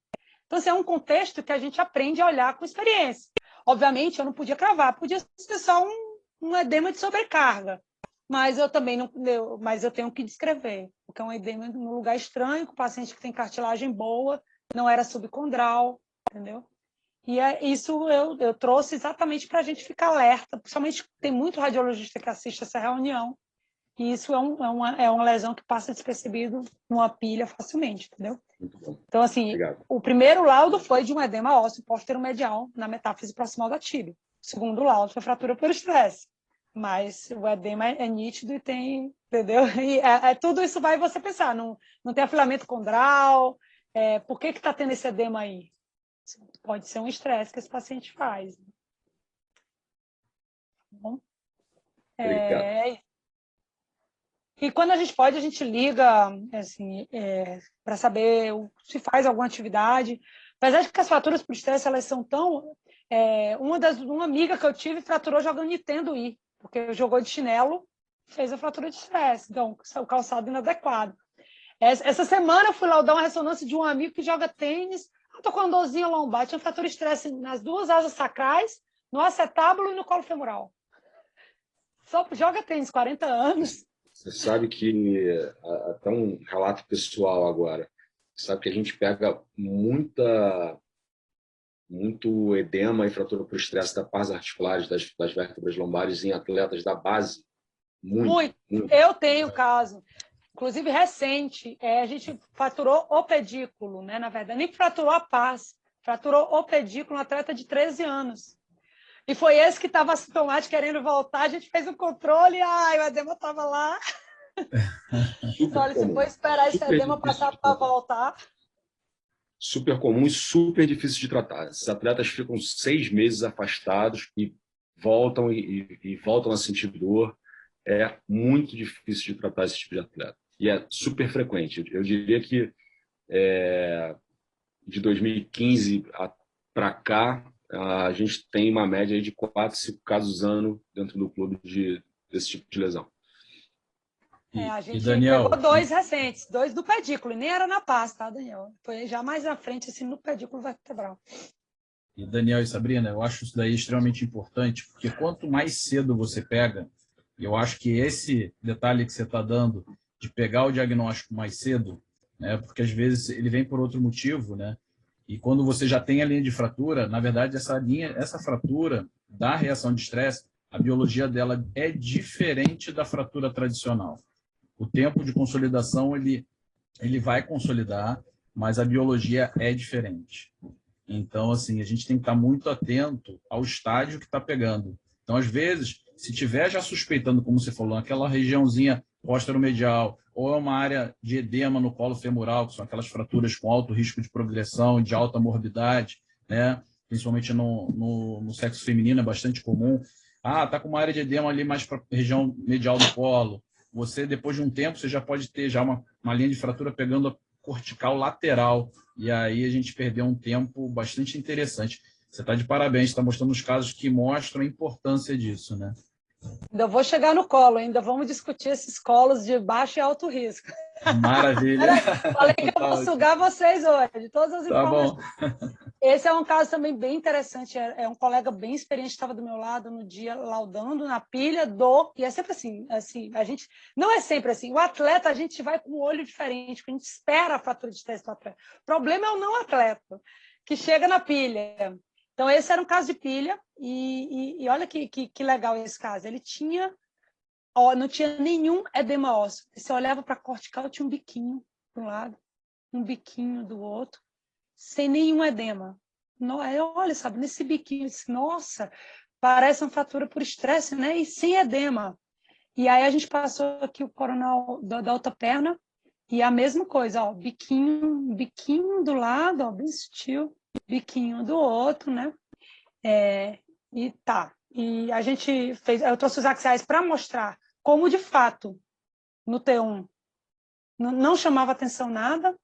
Então, assim, é um contexto que a gente aprende a olhar com experiência. Obviamente, eu não podia cravar, podia ser só um edema de sobrecarga, mas eu também não, mas eu tenho que descrever, porque é um edema num lugar estranho, com paciente que tem cartilagem boa, não era subcondral, entendeu? E isso eu trouxe exatamente para a gente ficar alerta, principalmente tem muito radiologista que assiste essa reunião, e isso é uma lesão que passa despercebido numa pilha facilmente, entendeu? Muito bom. Então, assim, Obrigado. O primeiro laudo foi de um edema ósseo póstero-medial na metáfise proximal da tíbia. O segundo laudo foi fratura por estresse. Mas o edema é nítido e tem, entendeu? E tudo isso vai você pensar, não tem afilamento condral, por que está tendo esse edema aí? Pode ser um estresse que esse paciente faz. Bom, Obrigado. E quando a gente pode, a gente liga assim, para saber se faz alguma atividade. Apesar de que as fraturas por estresse, elas são tão... uma amiga que eu tive fraturou jogando Nintendo Wii, porque jogou de chinelo, fez a fratura de estresse. Então, o calçado inadequado. Essa semana eu fui lá dar uma ressonância de um amigo que joga tênis. Estou com uma dorzinha lombar, tinha fratura de estresse nas duas asas sacrais, no acetábulo e no colo femoral. Só joga tênis, 40 anos. Você sabe que, até um relato pessoal agora, você sabe que a gente pega muito edema e fratura por estresse da pars articulares, das vértebras lombares em atletas da base. Muito. Eu tenho caso, inclusive recente, a gente fraturou o pedículo, né? Na verdade, nem fraturou a pars, fraturou o pedículo, um atleta de 13 anos. E foi esse que estava assintomático, querendo voltar, a gente fez um controle, o edema estava lá. Olha, se for esperar esse edema passar para voltar... Super comum e super difícil de tratar. Esses atletas ficam 6 meses afastados e voltam a sentir dor. É muito difícil de tratar esse tipo de atleta. E é super frequente. Eu diria que de 2015 para cá, a gente tem uma média de 4, 5 casos ano dentro do clube desse tipo de lesão. A gente Daniel, pegou 2 recentes, 2 do pedículo, e nem era na paz, tá, Daniel? Foi já mais à frente, assim, no pedículo vertebral. E Daniel e Sabrina, eu acho isso daí extremamente importante, porque quanto mais cedo você pega, e eu acho que esse detalhe que você está dando, de pegar o diagnóstico mais cedo, né, porque às vezes ele vem por outro motivo, né? E quando você já tem a linha de fratura, na verdade, essa fratura da reação de estresse, a biologia dela é diferente da fratura tradicional. O tempo de consolidação, ele vai consolidar, mas a biologia é diferente. Então, assim, a gente tem que estar muito atento ao estágio que está pegando. Então, às vezes, se tiver já suspeitando, como você falou, aquela regiãozinha póstero-medial, ou é uma área de edema no colo femoral, que são aquelas fraturas com alto risco de progressão, de alta morbidade, né? Principalmente no sexo feminino, é bastante comum. Tá com uma área de edema ali mais para a região medial do colo, você, depois de um tempo, você já pode ter já uma linha de fratura pegando a cortical lateral, e aí a gente perdeu um tempo bastante interessante. Você está de parabéns, está mostrando os casos que mostram a importância disso, né? Ainda vou chegar no colo, ainda vamos discutir esses colos de baixo e alto risco. Maravilha. Falei que eu vou sugar vocês hoje, todas as Tá informações. bom. Esse é um caso também bem interessante. É um colega bem experiente que estava do meu lado no dia, laudando na pilha do... E é sempre assim, a gente... Não é sempre assim. O atleta, a gente vai com um olho diferente, porque a gente espera a fratura de teste do atleta. O problema é o não atleta, que chega na pilha. Então, esse era um caso de pilha, e olha que legal esse caso. Ele tinha... não tinha nenhum edema ósseo. Você olhava para a cortical, tinha um biquinho de um lado, um biquinho do outro, sem nenhum edema. Olha, sabe, nesse biquinho, nossa, parece uma fratura por estresse, né? E sem edema. E aí a gente passou aqui o coronal da outra perna, e a mesma coisa, ó, biquinho do lado, ó, bem sutil, biquinho do outro, né? E tá. E a gente fez, eu trouxe os axiais para mostrar como, de fato, no T1 não chamava atenção nada.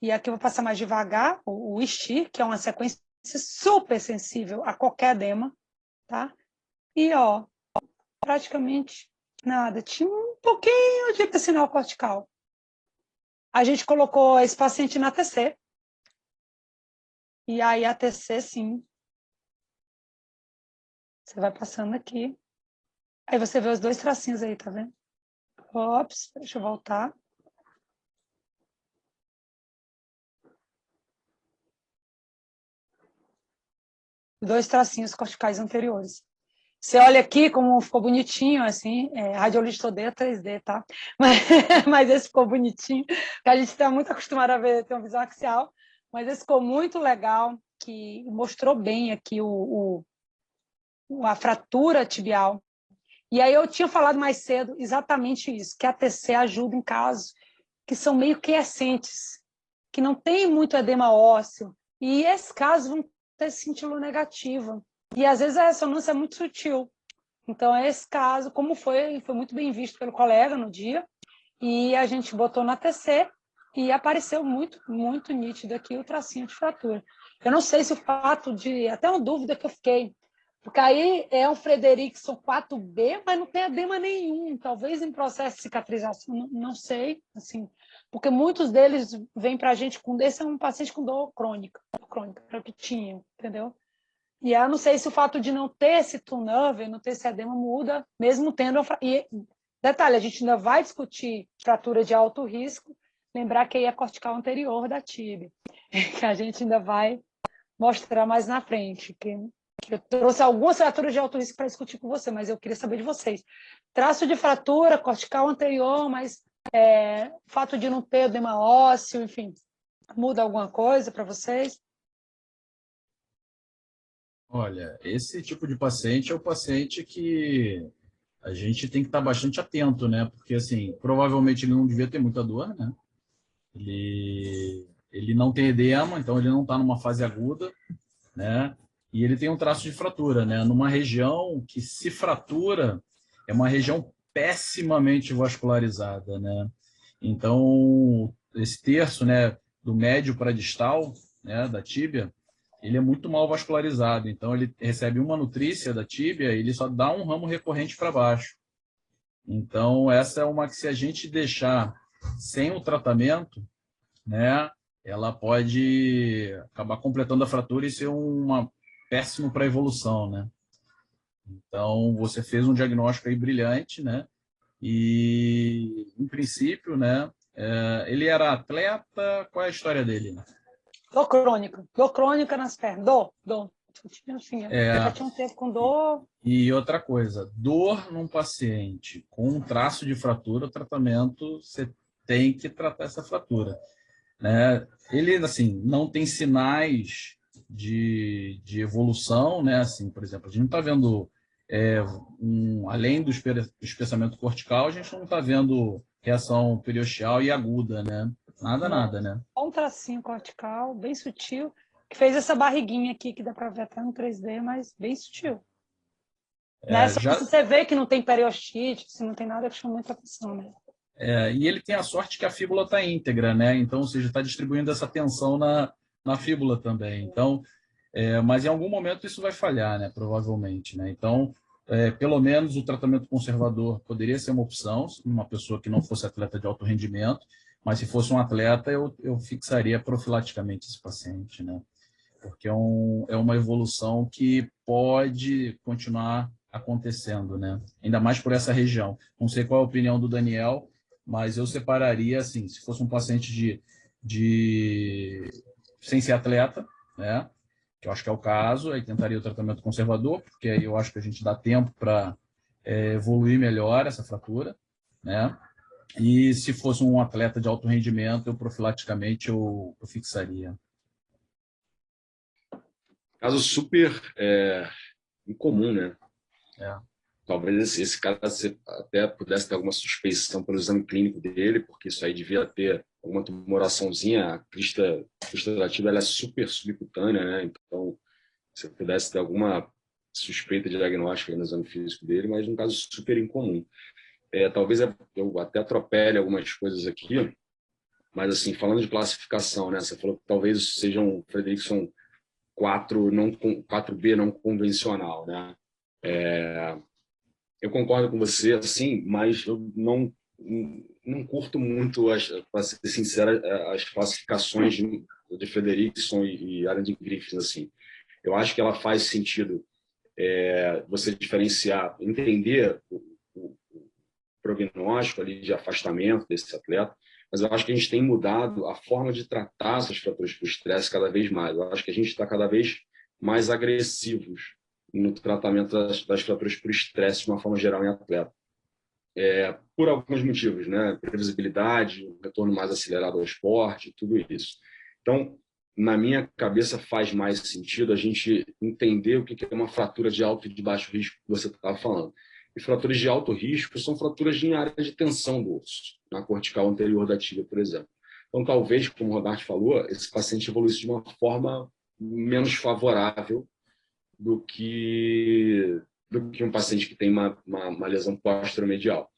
E aqui eu vou passar mais devagar, o STIR, que é uma sequência super sensível a qualquer edema, tá? E, ó, praticamente nada. Tinha um pouquinho de hipersinal cortical. A gente colocou esse paciente na TC. E aí a TC, sim. Você vai passando aqui. Aí você vê os dois tracinhos aí, tá vendo? Ops, deixa eu voltar. Dois tracinhos corticais anteriores. Você olha aqui como ficou bonitinho, assim, radiologista odeia 3D, tá? Mas esse ficou bonitinho, porque a gente está muito acostumado a ver, ter uma visão axial, mas esse ficou muito legal, que mostrou bem aqui a fratura tibial. E aí eu tinha falado mais cedo exatamente isso, que a TC ajuda em casos que são meio quiescentes, que não tem muito edema ósseo, e esses casos vão ter cintilo negativa. E às vezes a ressonância é muito sutil. Então, esse caso, como foi muito bem visto pelo colega no dia, e a gente botou na TC e apareceu muito, muito nítido aqui o tracinho de fratura. Eu não sei se o fato de... Até uma dúvida que eu fiquei, porque aí é um Frederickson 4B, mas não tem edema nenhum, talvez em processo de cicatrização, não sei, assim, porque muitos deles vêm para a gente com... Esse é um paciente com dor crônica, era o que tinha, entendeu? E eu não sei se o fato de não ter esse turnover, não ter esse edema muda, mesmo tendo... E, detalhe, a gente ainda vai discutir fratura de alto risco, lembrar que aí é a cortical anterior da tíbia, que a gente ainda vai mostrar mais na frente, que eu trouxe algumas fraturas de alto risco para discutir com você, mas eu queria saber de vocês. Traço de fratura, cortical anterior, mas fato de não ter edema ósseo, enfim, muda alguma coisa para vocês? Olha, esse tipo de paciente é o paciente que a gente tem que estar bastante atento, né? Porque, assim, provavelmente ele não devia ter muita dor, né? Ele não tem edema, então ele não está numa fase aguda, né? E ele tem um traço de fratura, né? Numa região que, se fratura, é uma região pessimamente vascularizada, né? Então, esse terço, né, do médio para distal, né, da tíbia, ele é muito mal vascularizado. Então, ele recebe uma nutrícia da tíbia e ele só dá um ramo recorrente para baixo. Então, essa é uma que, se a gente deixar sem o tratamento, né, ela pode acabar completando a fratura e ser péssimo para a evolução, né? Então, você fez um diagnóstico aí brilhante, né? E, em princípio, né, ele era atleta, qual é a história dele? Dor crônica nas pernas, dor. Assim, já tinha um tempo com dor. E outra coisa, dor num paciente com um traço de fratura, o tratamento, você tem que tratar essa fratura, né? Ele, assim, não tem sinais de evolução, né? Assim, por exemplo, a gente não está vendo, além do espessamento cortical, a gente não está vendo reação periosteal e aguda, né? Nada, né? Um tracinho cortical, bem sutil, que fez essa barriguinha aqui, que dá para ver até no 3D, mas bem sutil. Né? Só se você vê que não tem periostite, se não tem nada, que chama muita atenção, né? E ele tem a sorte que a fíbula está íntegra, né? Então, ou seja, está distribuindo essa tensão na fíbula também. Então, mas em algum momento isso vai falhar, né? Provavelmente, né? Então, pelo menos o tratamento conservador poderia ser uma opção, uma pessoa que não fosse atleta de alto rendimento, mas se fosse um atleta, eu fixaria profilaticamente esse paciente, né? Porque é uma evolução que pode continuar acontecendo, né? Ainda mais por essa região. Não sei qual é a opinião do Daniel, mas eu separaria, assim, se fosse um paciente sem ser atleta, né? Que eu acho que é o caso, aí tentaria o tratamento conservador, porque aí eu acho que a gente dá tempo para evoluir melhor essa fratura, né? E se fosse um atleta de alto rendimento, eu profilaticamente eu fixaria. Caso super incomum, né? Talvez esse cara você até pudesse ter alguma suspeição pelo exame clínico dele, porque isso aí devia ter alguma tumoraçãozinha. A crista ulcerativa ela é super subcutânea, né? Então, se pudesse ter alguma suspeita de diagnóstica no exame físico dele, mas um caso super incomum. Talvez eu até atropele algumas coisas aqui, mas assim, falando de classificação, né? Você falou que talvez seja um Fredrickson 4B não convencional, né? Eu concordo com você, assim, mas eu não curto muito, para ser sincero, as classificações de Fredrickson e Arendt Griffiths, assim. Eu acho que ela faz sentido você diferenciar, entender o prognóstico ali de afastamento desse atleta, mas eu acho que a gente tem mudado a forma de tratar essas fraturas por estresse cada vez mais. Eu acho que a gente está cada vez mais agressivos no tratamento das fraturas por estresse de uma forma geral em atleta. Por alguns motivos, né? Previsibilidade, um retorno mais acelerado ao esporte, tudo isso. Então, na minha cabeça, faz mais sentido a gente entender o que é uma fratura de alto e de baixo risco que você estava falando. E fraturas de alto risco são fraturas em área de tensão do osso, na cortical anterior da tíbia, por exemplo. Então, talvez, como o Roberto falou, esse paciente evoluísse de uma forma menos favorável do que um paciente que tem uma lesão pós-medial.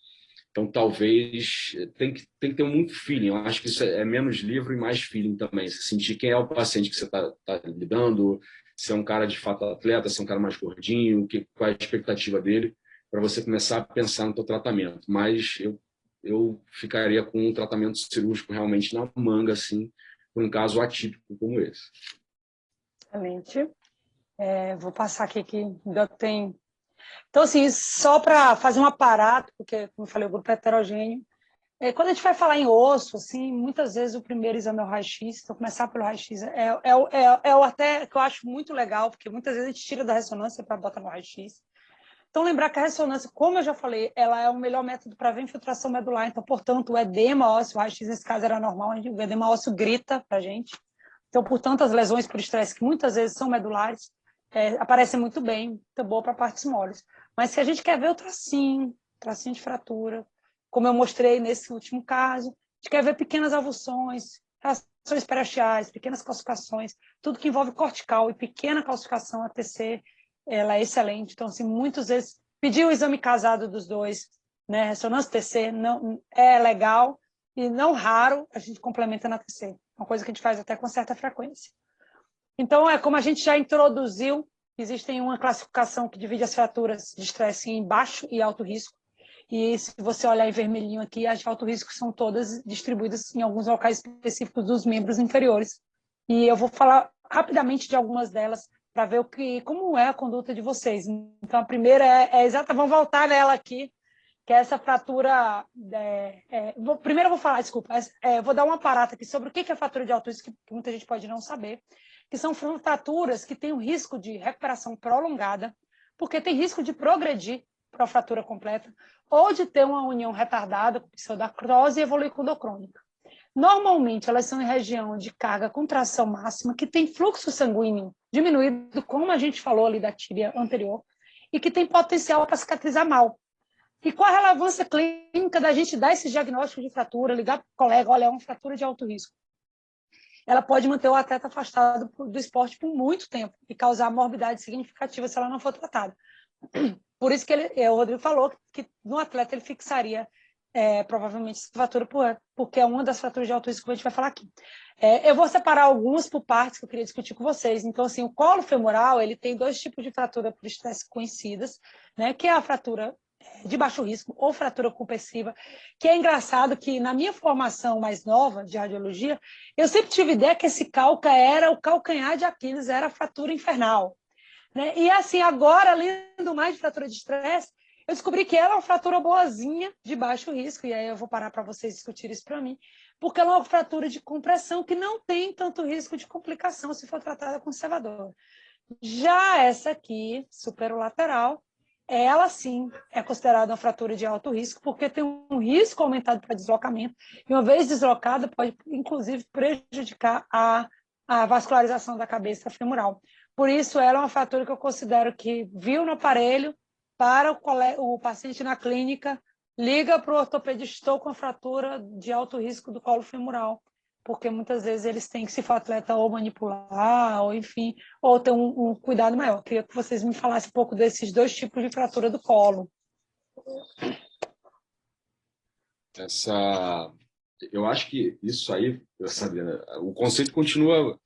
Então, talvez tem que ter muito feeling. Eu acho que isso é menos livro e mais feeling também. Você sentir quem é o paciente que você está lidando, se é um cara de fato atleta, se é um cara mais gordinho, qual é a expectativa dele, para você começar a pensar no seu tratamento. Mas eu ficaria com um tratamento cirúrgico realmente na manga, assim, por um caso atípico como esse. Excelente. Vou passar aqui que ainda tem... Então, assim, só para fazer um aparato, porque, como eu falei, o grupo é heterogêneo. Quando a gente vai falar em osso, assim, muitas vezes o primeiro exame é o raio-x. Então, começar pelo raio-x o até que eu acho muito legal, porque muitas vezes a gente tira da ressonância para botar no raio-x. Então, lembrar que a ressonância, como eu já falei, ela é o melhor método para ver infiltração medular. Então, portanto, o edema ósseo, o raio-x nesse caso era normal, o edema ósseo grita para a gente. Então, portanto, as lesões por estresse, que muitas vezes são medulares, aparecem muito bem, muito boa para partes moles. Mas se a gente quer ver o tracinho de fratura, como eu mostrei nesse último caso, a gente quer ver pequenas avulsões, reações periaxiais, pequenas calcificações, tudo que envolve cortical e pequena calcificação, a TC, ela é excelente. Então, assim, muitas vezes, pedir o exame casado dos dois, né, ressonância TC, não, é legal, e não raro a gente complementa na TC. Uma coisa que a gente faz até com certa frequência. Então, como a gente já introduziu, existe uma classificação que divide as fraturas de estresse em baixo e alto risco. E se você olhar em vermelhinho aqui, as de alto risco são todas distribuídas em alguns locais específicos dos membros inferiores. E eu vou falar rapidamente de algumas delas para ver como é a conduta de vocês. Então, a primeira é exata, vamos voltar nela aqui, que é essa fratura... primeiro eu vou falar, desculpa, vou dar um aparato aqui sobre o que é fratura de alto risco, que muita gente pode não saber, que são fraturas que têm o risco de recuperação prolongada, porque tem risco de progredir para a fratura completa, ou de ter uma união retardada com pseudartrose e evoluir com dor crônica. Normalmente, elas são em região de carga contração máxima, que tem fluxo sanguíneo diminuído, como a gente falou ali da tíbia anterior, e que tem potencial para cicatrizar mal. E qual a relevância clínica da gente dar esse diagnóstico de fratura, ligar para o colega, olha, é uma fratura de alto risco. Ela pode manter o atleta afastado do esporte por muito tempo e causar morbidade significativa se ela não for tratada. Por isso que o Rodrigo falou que no atleta ele fixaria provavelmente essa fratura, porque é uma das fraturas de alto risco que a gente vai falar aqui. Eu vou separar alguns por partes que eu queria discutir com vocês. Então, assim, o colo femoral ele tem dois tipos de fratura por estresse conhecidas, né, que é a fratura de baixo risco ou fratura compressiva, que é engraçado que na minha formação mais nova de radiologia, eu sempre tive ideia que esse calca era o calcanhar de Aquiles, era a fratura infernal. Né? E assim, agora, lendo mais de fratura de estresse, eu descobri que ela é uma fratura boazinha, de baixo risco, e aí eu vou parar para vocês discutirem isso para mim, porque ela é uma fratura de compressão que não tem tanto risco de complicação se for tratada conservadora. Já essa aqui, superolateral, ela sim é considerada uma fratura de alto risco, porque tem um risco aumentado para deslocamento, e uma vez deslocada, pode inclusive prejudicar a vascularização da cabeça femoral. Por isso, ela é uma fratura que eu considero que viu no aparelho, para o paciente na clínica, liga para o ortopedista, estou com fratura de alto risco do colo femoral, porque muitas vezes eles têm que, se for atleta, ou manipular, ou enfim, ou ter um cuidado maior. Queria que vocês me falassem um pouco desses dois tipos de fratura do colo. Eu acho que isso aí, Sabrina, o conceito continua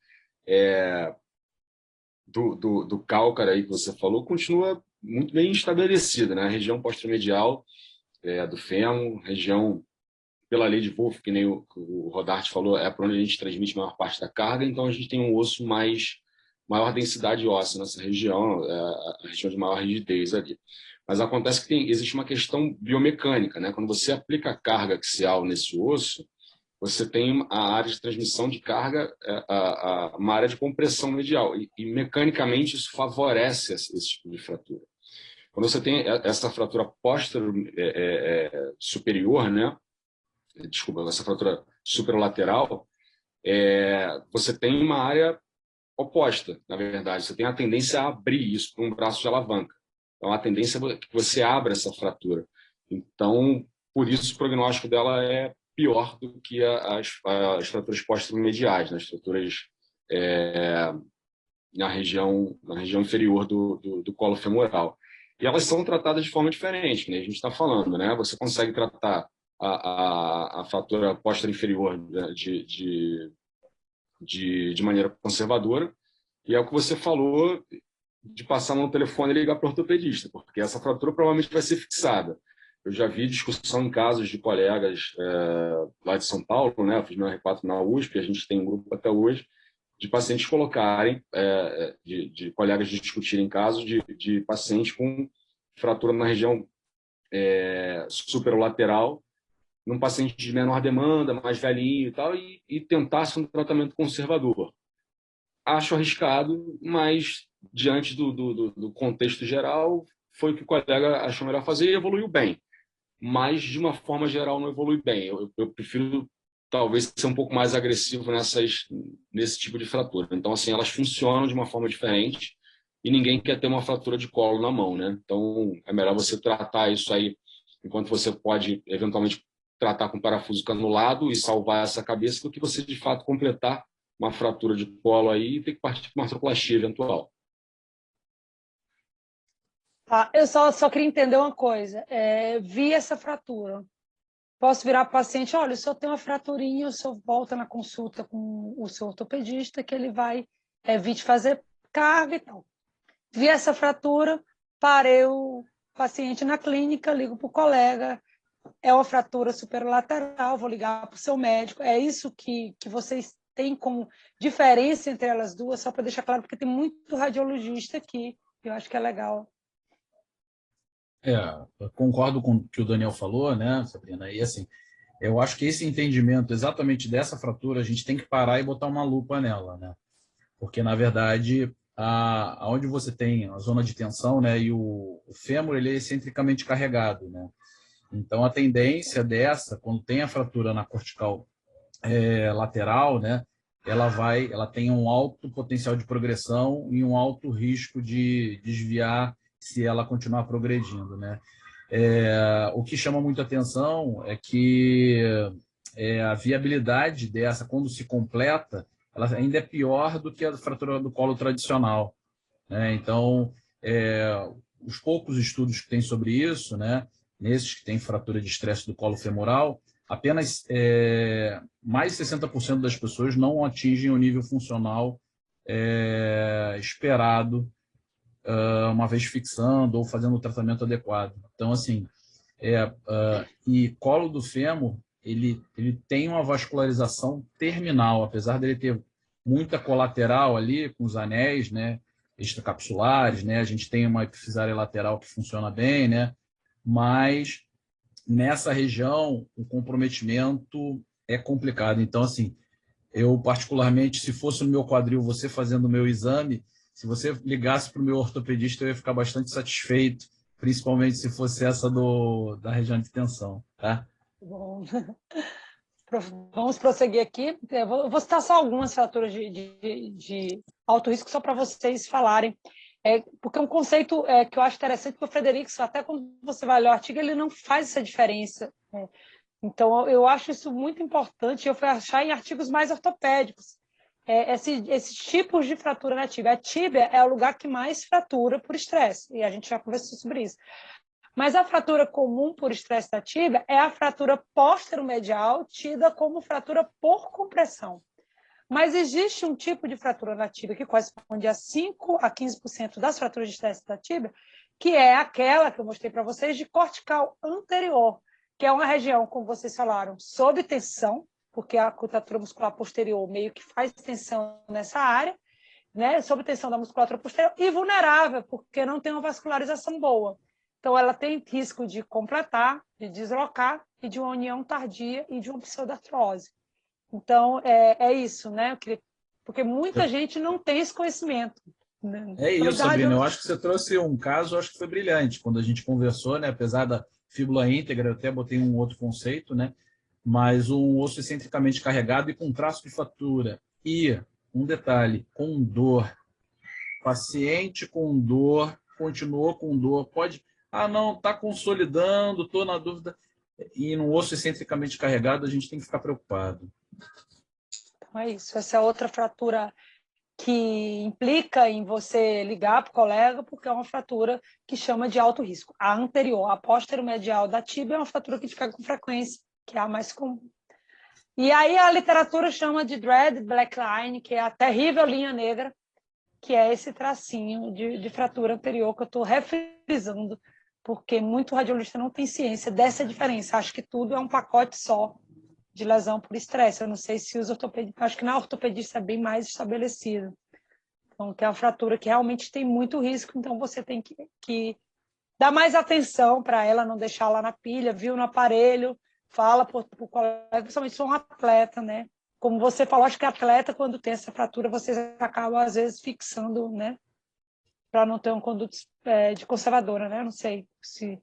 do cálcara aí que você falou, continua muito bem estabelecido, né? A região posteromedial do fêmur, região pela lei de Wolff, que nem o Rodarte falou, é para onde a gente transmite a maior parte da carga, então a gente tem um osso maior densidade óssea nessa região, a região de maior rigidez ali. Mas acontece que existe uma questão biomecânica, né? Quando você aplica carga axial nesse osso, você tem a área de transmissão de carga, uma área de compressão medial, e mecanicamente isso favorece esse tipo de fratura. Quando você tem essa fratura superior, né? Desculpa, essa fratura superolateral, você tem uma área oposta, na verdade. Você tem a tendência a abrir isso para um braço de alavanca. Então, a tendência é que você abra essa fratura. Então, por isso, o prognóstico dela é pior do que as fraturas posteromediais, nas fraturas na região inferior do colo femoral. E elas são tratadas de forma diferente, que nem a gente está falando, né? Você consegue tratar a fratura posterior de maneira conservadora, e é o que você falou de passar no telefone e ligar para o ortopedista, porque essa fratura provavelmente vai ser fixada. Eu já vi discussão em casos de colegas lá de São Paulo, né? Eu fiz meu R4 na USP, a gente tem um grupo até hoje, de pacientes colocarem, de colegas discutirem casos de pacientes com fratura na região superolateral, num paciente de menor demanda, mais velhinho e tal, e tentasse um tratamento conservador. Acho arriscado, mas diante do contexto geral, foi o que o colega achou melhor fazer e evoluiu bem. Mas, de uma forma geral, não evolui bem. Eu prefiro, talvez, ser um pouco mais agressivo nesse tipo de fratura. Então, assim, elas funcionam de uma forma diferente e ninguém quer ter uma fratura de colo na mão, né? Então, é melhor você tratar isso aí enquanto você pode, eventualmente, tratar com parafuso canulado e salvar essa cabeça, do que você, de fato, completar uma fratura de colo aí e ter que partir para uma artroplastia eventual. Tá, eu só queria entender uma coisa. Vi essa fratura. Posso virar para o paciente, olha, o senhor tem uma fraturinha, o senhor volta na consulta com o seu ortopedista, que ele vai vir te fazer carga e tal. Vi essa fratura, parei o paciente na clínica, ligo para o colega, é uma fratura superolateral, vou ligar para o seu médico. É isso que vocês têm como diferença entre elas duas, só para deixar claro, porque tem muito radiologista aqui, eu acho que é legal. Eu concordo com o que o Daniel falou, né, Sabrina? E assim, eu acho que esse entendimento exatamente dessa fratura, a gente tem que parar e botar uma lupa nela, né? Porque, na verdade, onde você tem a zona de tensão, né, e o fêmur, ele é excentricamente carregado, né? Então, a tendência dessa, quando tem a fratura na cortical lateral, né, ela tem um alto potencial de progressão e um alto risco de desviar se ela continuar progredindo, né? O que chama muita atenção é que a viabilidade dessa, quando se completa, ela ainda é pior do que a fratura do colo tradicional, né? Então, os poucos estudos que tem sobre isso, né, nesses que tem fratura de estresse do colo femoral, apenas mais de 60% das pessoas não atingem o nível funcional esperado uma vez fixando ou fazendo o tratamento adequado. Então, assim, e colo do fêmur, ele tem uma vascularização terminal, apesar dele ter muita colateral ali, com os anéis, né, extracapsulares, né, a gente tem uma epifisária lateral que funciona bem, né, mas nessa região o comprometimento é complicado. Então, assim, eu particularmente, se fosse no meu quadril, você fazendo o meu exame, se você ligasse para o meu ortopedista, eu ia ficar bastante satisfeito, principalmente se fosse essa da região de tensão, tá? Bom, vamos prosseguir aqui. Eu vou citar só algumas fraturas de alto risco, só para vocês falarem. Porque é um conceito que eu acho interessante, porque o Frederico, até quando você vai ler o artigo, ele não faz essa diferença. Então, eu acho isso muito importante. Eu fui achar em artigos mais ortopédicos esses tipos de fratura na tíbia. A tíbia é o lugar que mais fratura por estresse, e a gente já conversou sobre isso. Mas a fratura comum por estresse da tíbia é a fratura póstero-medial, tida como fratura por compressão. Mas existe um tipo de fratura na tíbia que corresponde a 5 a 15% das fraturas de estresse da tíbia, que é aquela que eu mostrei para vocês de cortical anterior, que é uma região, como vocês falaram, sob tensão, porque a contratura muscular posterior meio que faz tensão nessa área, né, sob tensão da musculatura posterior, e vulnerável, porque não tem uma vascularização boa. Então, ela tem risco de completar, de deslocar, e de uma união tardia e de uma pseudartrose. Então, é isso, né? Porque muita gente não tem esse conhecimento. Né? É isso, Sabrina. Eu acho que você trouxe um caso, acho que foi brilhante. Quando a gente conversou, né? Apesar da fíbula íntegra, eu até botei um outro conceito, né? Mas um osso excentricamente carregado e com traço de fratura. E, um detalhe, com dor. Paciente com dor, continuou com dor, pode... não, está consolidando, estou na dúvida. E no osso excentricamente carregado, a gente tem que ficar preocupado. Então é isso. Essa é outra fratura que implica em você ligar para o colega, porque é uma fratura que chama de alto risco. A anterior, a póstero-medial da tíbia, é uma fratura que fica com frequência, que é a mais comum. E aí a literatura chama de dread black line, que é a terrível linha negra, que é esse tracinho de fratura anterior que eu estou refrisando, porque muito radiologista não tem ciência dessa diferença. Acho que tudo é um pacote só de lesão por estresse. Eu não sei se os ortopedistas... Acho que na ortopedista é bem mais estabelecido. Então, que é uma fratura que realmente tem muito risco, então você tem que dar mais atenção para ela, não deixar lá na pilha, viu no aparelho, fala para o colega, principalmente se for um atleta, né? Como você falou, acho que atleta, quando tem essa fratura, vocês acabam, às vezes, fixando, né? Para não ter um conduto de conservadora, né? Não sei se...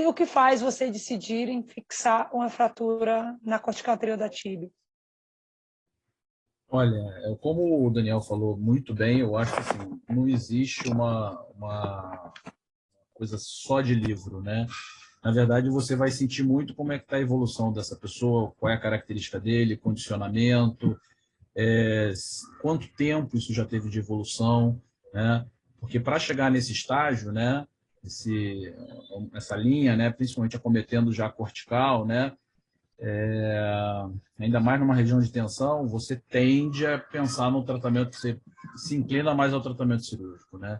O que faz você decidir em fixar uma fratura na cortical anterior da tíbia? Olha, como o Daniel falou muito bem, eu acho que assim, não existe uma coisa só de livro, né? Na verdade, você vai sentir muito como é que está a evolução dessa pessoa, qual é a característica dele, condicionamento, quanto tempo isso já teve de evolução, né? Porque para chegar nesse estágio, né, essa linha, né, principalmente acometendo já a cortical, né, ainda mais numa região de tensão, você tende a pensar no tratamento, você se inclina mais ao tratamento cirúrgico, né?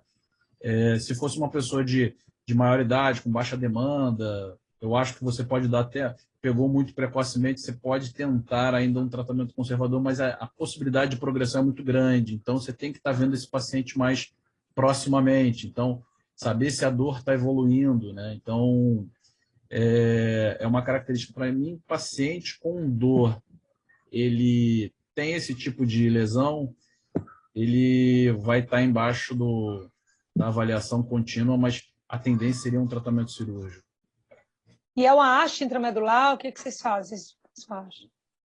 Se fosse uma pessoa de maior idade, com baixa demanda, eu acho que você pode dar até, pegou muito precocemente, você pode tentar ainda um tratamento conservador, mas a possibilidade de progressão é muito grande, então você tem que estar vendo esse paciente mais proximamente, então saber se a dor está evoluindo, né? Então, é uma característica para mim, paciente com dor, ele tem esse tipo de lesão, ele vai estar embaixo da avaliação contínua, mas a tendência seria um tratamento cirúrgico. E é uma haste intramedular? O que vocês fazem?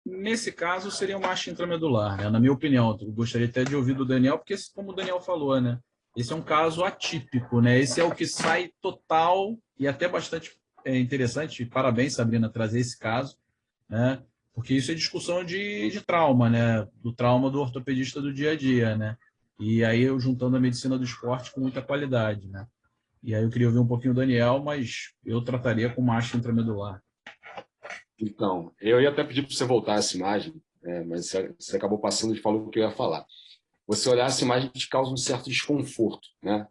Nesse caso, seria uma haste intramedular, né? Na minha opinião. Eu gostaria até de ouvir do Daniel, porque, como o Daniel falou, né? Esse é um caso atípico, né? Esse é o que sai total e até bastante interessante. Parabéns, Sabrina, trazer esse caso, né? Porque isso é discussão de trauma, né? Do trauma do ortopedista do dia a dia, né? E aí eu juntando a medicina do esporte com muita qualidade, né? E aí eu queria ouvir um pouquinho do Daniel, mas eu trataria com marcha intramedular. Então, eu ia até pedir para você voltar essa imagem, mas você acabou passando e falou o que eu ia falar. Você olhar essa imagem te causa um certo desconforto, né?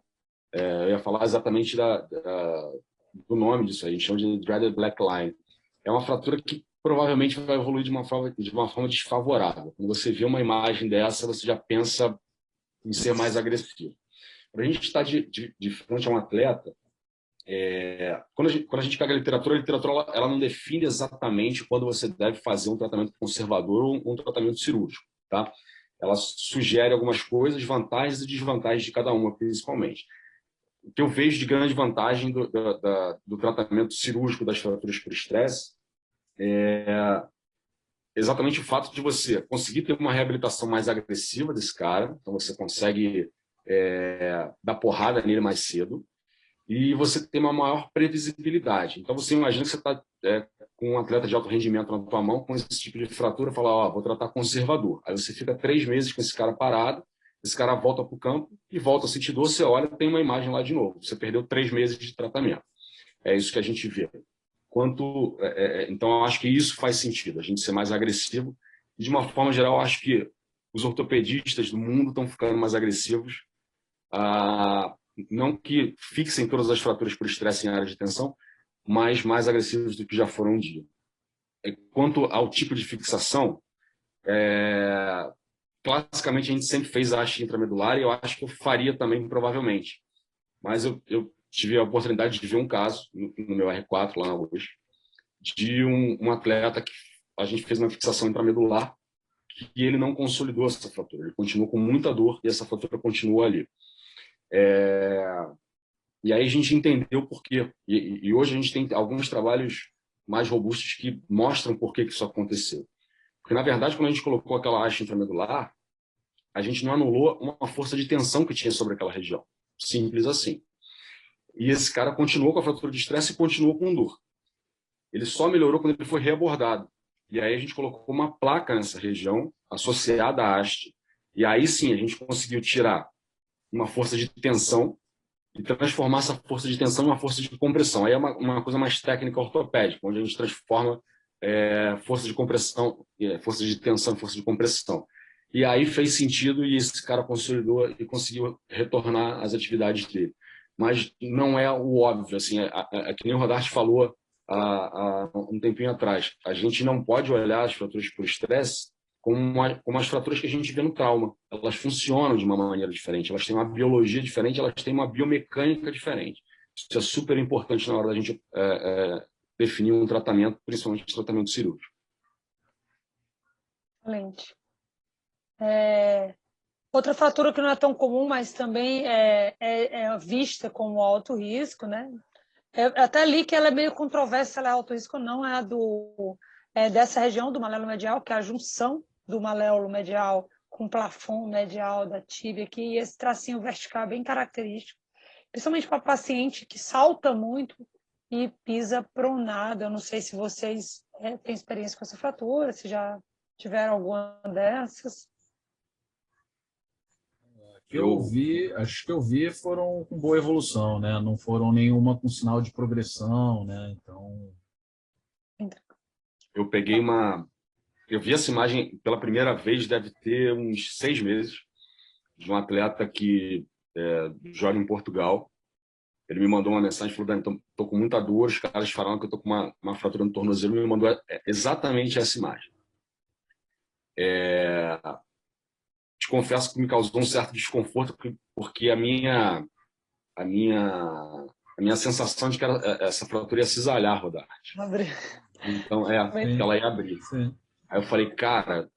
Eu ia falar exatamente do nome disso, a gente chama de Dreaded Black Line. É uma fratura que provavelmente vai evoluir de uma forma desfavorável. Quando você vê uma imagem dessa, você já pensa em ser mais agressivo. Para a gente estar de frente a um atleta, quando a gente pega a literatura ela não define exatamente quando você deve fazer um tratamento conservador ou um tratamento cirúrgico, tá? Ela sugere algumas coisas, vantagens e desvantagens de cada uma, principalmente. O que eu vejo de grande vantagem do tratamento cirúrgico das fraturas por estresse é exatamente o fato de você conseguir ter uma reabilitação mais agressiva desse cara, então você consegue dar porrada nele mais cedo, e você tem uma maior previsibilidade. Então, você imagina que você está com um atleta de alto rendimento na tua mão, com esse tipo de fratura, fala, ó, vou tratar conservador. Aí você fica 3 meses com esse cara parado, esse cara volta para o campo e volta a sentir dor, você olha, tem uma imagem lá de novo. Você perdeu 3 meses de tratamento. É isso que a gente vê. Então, eu acho que isso faz sentido, a gente ser mais agressivo. E, de uma forma geral, eu acho que os ortopedistas do mundo estão ficando mais agressivos. Não que fixem todas as fraturas por estresse em área de tensão, mas mais agressivos do que já foram um dia. Quanto ao tipo de fixação, classicamente a gente sempre fez a haste intramedular e eu acho que eu faria também, provavelmente. Mas eu tive a oportunidade de ver um caso no meu R4 lá na USP, de um atleta que a gente fez uma fixação intramedular e ele não consolidou essa fratura. Ele continuou com muita dor e essa fratura continuou ali. E aí a gente entendeu o porquê. E hoje a gente tem alguns trabalhos mais robustos que mostram por que isso aconteceu. Porque, na verdade, quando a gente colocou aquela haste intramedular, a gente não anulou uma força de tensão que tinha sobre aquela região. Simples assim. E esse cara continuou com a fratura de estresse e continuou com dor. Ele só melhorou quando ele foi reabordado. E aí a gente colocou uma placa nessa região, associada à haste. E aí sim, a gente conseguiu tirar uma força de tensão e transformar essa força de tensão em uma força de compressão. Aí é uma coisa mais técnica ortopédica, onde a gente transforma força de compressão, força de tensão em força de compressão. E aí fez sentido e esse cara consolidou e conseguiu retornar às atividades dele. Mas não é o óbvio, assim, que nem o Rodarte falou há um tempinho atrás. A gente não pode olhar as fraturas por estresse como as fraturas que a gente vê no trauma. Elas funcionam de uma maneira diferente, elas têm uma biologia diferente, elas têm uma biomecânica diferente. Isso é super importante na hora da gente definir um tratamento, principalmente o tratamento cirúrgico. Excelente. Outra fratura que não é tão comum, mas também é vista como alto risco, né? Até li que ela é meio controversa, ela é alto risco ou não, dessa região do maléolo medial, que é a junção do maléolo medial com o plafond medial da tíbia aqui, e esse tracinho vertical é bem característico, principalmente para paciente que salta muito e pisa pronado. Eu não sei se vocês têm experiência com essa fratura, se já tiveram alguma dessas. Acho que eu vi foram com boa evolução, né? Não foram nenhuma com sinal de progressão, né? Então, eu peguei eu vi essa imagem pela primeira vez, deve ter uns 6 meses, de um atleta que joga em Portugal. Ele me mandou uma mensagem, falou, Dani, estou com muita dor, os caras falaram que eu estou com uma fratura no tornozelo, me mandou exatamente essa imagem. Te confesso que me causou um certo desconforto, porque a minha sensação de que essa fratura ia cisalhar, Rodarte. Então, que ela ia abrir. Sim. Aí eu falei, cara,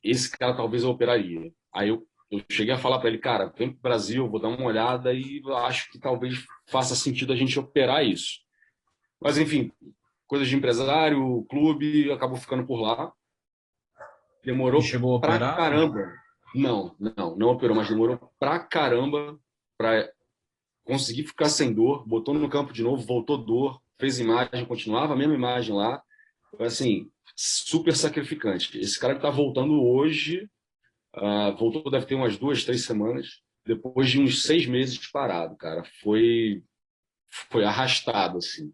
esse cara talvez eu operaria. Aí eu cheguei a falar para ele, cara, vem para o Brasil, vou dar uma olhada e acho que talvez faça sentido a gente operar isso. Mas, enfim, coisas de empresário, clube, acabou ficando por lá. Demorou pra caramba. Não operou, mas demorou pra caramba para conseguir ficar sem dor, botou no campo de novo, voltou dor, fez imagem, continuava a mesma imagem lá. Assim, super sacrificante. Esse cara que tá voltando hoje, voltou deve ter umas 2, 3 semanas, depois de uns 6 meses parado, cara. Foi arrastado, assim.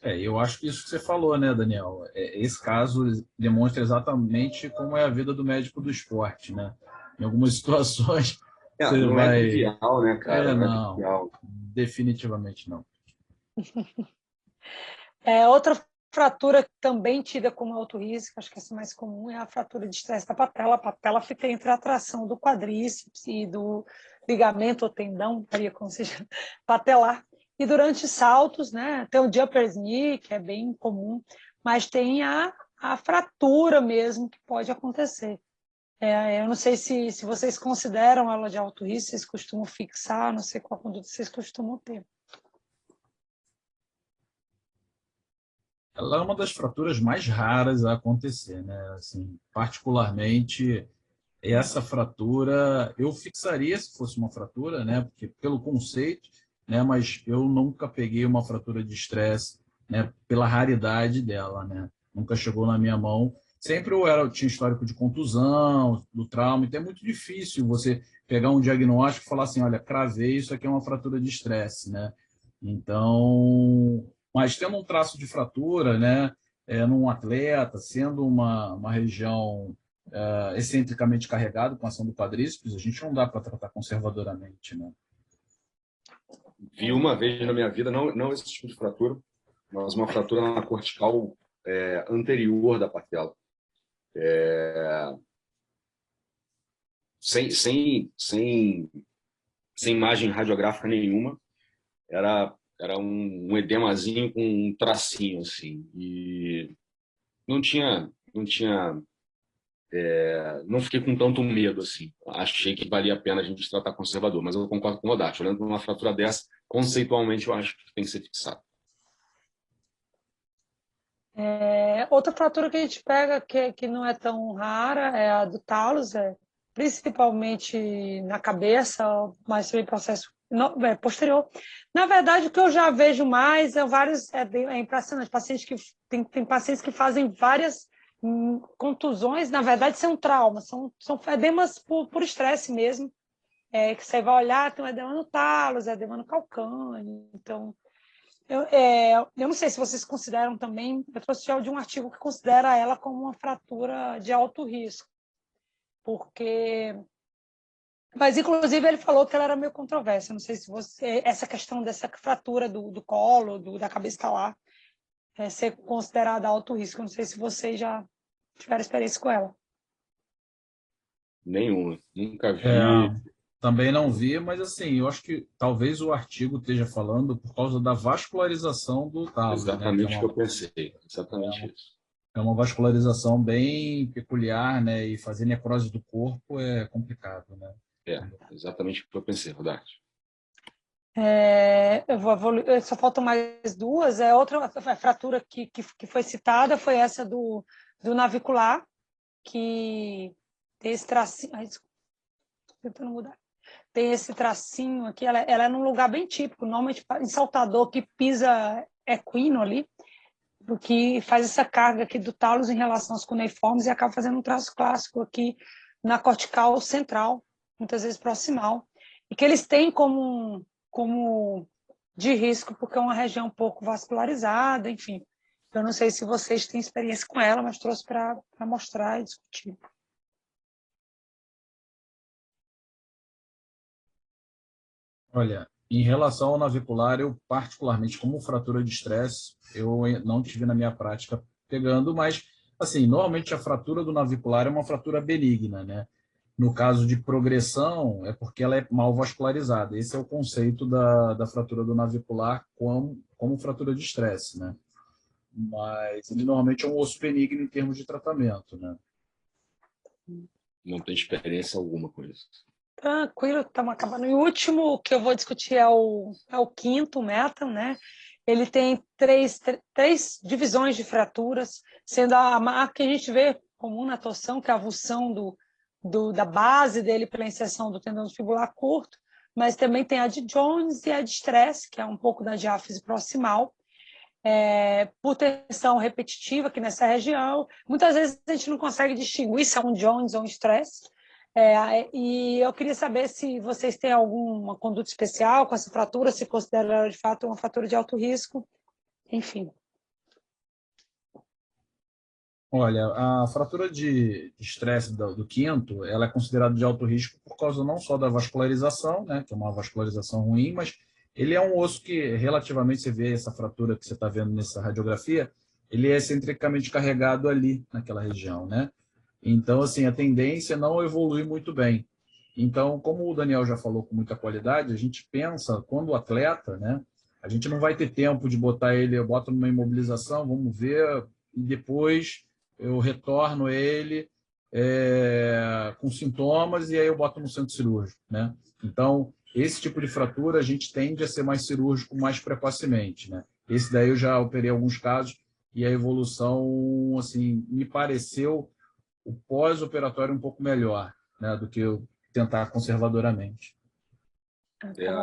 Eu acho que isso que você falou, né, Daniel? Esse caso demonstra exatamente como é a vida do médico do esporte, né? Em algumas situações, você Não é vai... trivial, né, cara? Não é Não, trivial. definitivamente não. Outra fratura também tida como alto risco, acho que essa é mais comum, é a fratura de estresse da patela. A patela fica entre a atração do quadríceps e do ligamento ou tendão, varia como seja, patelar. E durante saltos, né, tem o jumper's knee, que é bem comum, mas tem a fratura mesmo que pode acontecer. Eu não sei se vocês consideram ela de alto risco, vocês costumam fixar, não sei qual conduta vocês costumam ter. Ela é uma das fraturas mais raras a acontecer, né? Assim, particularmente, essa fratura eu fixaria se fosse uma fratura, né? Porque pelo conceito, né? Mas eu nunca peguei uma fratura de estresse, né? Pela raridade dela, né? Nunca chegou na minha mão. Sempre eu tinha histórico de contusão, do trauma, então é muito difícil você pegar um diagnóstico e falar assim, olha, cravei, isso aqui é uma fratura de estresse, né? Então, mas tendo um traço de fratura, né? Num atleta, sendo uma região excentricamente carregado com a ação do quadríceps, a gente não dá para tratar conservadoramente, né? Vi uma vez na minha vida, não esse tipo de fratura, mas uma fratura na cortical anterior da patela. Sem imagem radiográfica nenhuma, era um edemazinho com um tracinho, assim, e não fiquei com tanto medo, assim. Achei que valia a pena a gente tratar conservador, mas eu concordo com o Rodarte. Olhando para uma fratura dessa, conceitualmente, eu acho que tem que ser fixado. Outra fratura que a gente pega, que não é tão rara, é a do talos, principalmente na cabeça, mas também processo posterior. Na verdade, o que eu já vejo mais é impressionante. Tem pacientes que fazem várias contusões, na verdade, são traumas, são edemas por estresse mesmo, que você vai olhar, tem um edema no talos, edema no calcâneo, então... Eu não sei se vocês consideram também, eu trouxe de um artigo que considera ela como uma fratura de alto risco, mas inclusive ele falou que ela era meio controversa, não sei se essa questão dessa fratura do colo, da cabeça escalar, ser considerada alto risco, não sei se vocês já tiveram experiência com ela. Nenhuma, nunca vi. Também não vi, mas assim, eu acho que talvez o artigo esteja falando por causa da vascularização do talos, Exatamente né? o que eu pensei, exatamente isso. É uma vascularização bem peculiar, né? E fazer necrose do corpo é complicado, né? Exatamente o que eu pensei, Rodarte. Só faltam mais duas. Outra fratura que foi citada foi essa do navicular, que tem esse tracinho. Tentando mudar. Tem esse tracinho aqui, ela é num lugar bem típico, normalmente em saltador, que pisa equino ali, que faz essa carga aqui do talos em relação aos cuneiformes e acaba fazendo um traço clássico aqui na cortical central, muitas vezes proximal, e que eles têm como de risco, porque é uma região um pouco vascularizada, enfim. Eu não sei se vocês têm experiência com ela, mas trouxe para mostrar e discutir. Olha, em relação ao navicular, eu particularmente, como fratura de estresse, eu não tive na minha prática pegando, mas, assim, normalmente a fratura do navicular é uma fratura benigna, né? No caso de progressão, é porque ela é mal vascularizada. Esse é o conceito da fratura do navicular como fratura de estresse, né? Mas ele normalmente é um osso benigno em termos de tratamento, né? Não tenho experiência alguma com isso. Tranquilo, estamos acabando. E o último que eu vou discutir é o quinto, o método, né? Ele tem três divisões de fraturas, sendo a que a gente vê comum na torção, que é a avulsão da base dele pela inserção do tendão fibular curto, mas também tem a de Jones e a de Stress, que é um pouco da diáfise proximal, por tensão repetitiva aqui nessa região. Muitas vezes a gente não consegue distinguir se é um Jones ou um Stress, E eu queria saber se vocês têm alguma conduta especial com essa fratura, se considera de fato uma fratura de alto risco, enfim. Olha, a fratura de estresse do quinto, ela é considerada de alto risco por causa não só da vascularização, né, que é uma vascularização ruim, mas ele é um osso que, relativamente, você vê essa fratura que você está vendo nessa radiografia, ele é excentricamente carregado ali, naquela região, né? Então, assim, a tendência é não evolui muito bem. Então, como o Daniel já falou com muita qualidade, a gente pensa, quando o atleta, né, a gente não vai ter tempo de botar ele, eu boto numa imobilização, vamos ver, e depois eu retorno ele com sintomas e aí eu boto no centro cirúrgico, né? Então, esse tipo de fratura a gente tende a ser mais cirúrgico mais precocemente, né? Esse daí eu já operei alguns casos e a evolução, assim, me pareceu o pós-operatório um pouco melhor, né, do que eu tentar conservadoramente.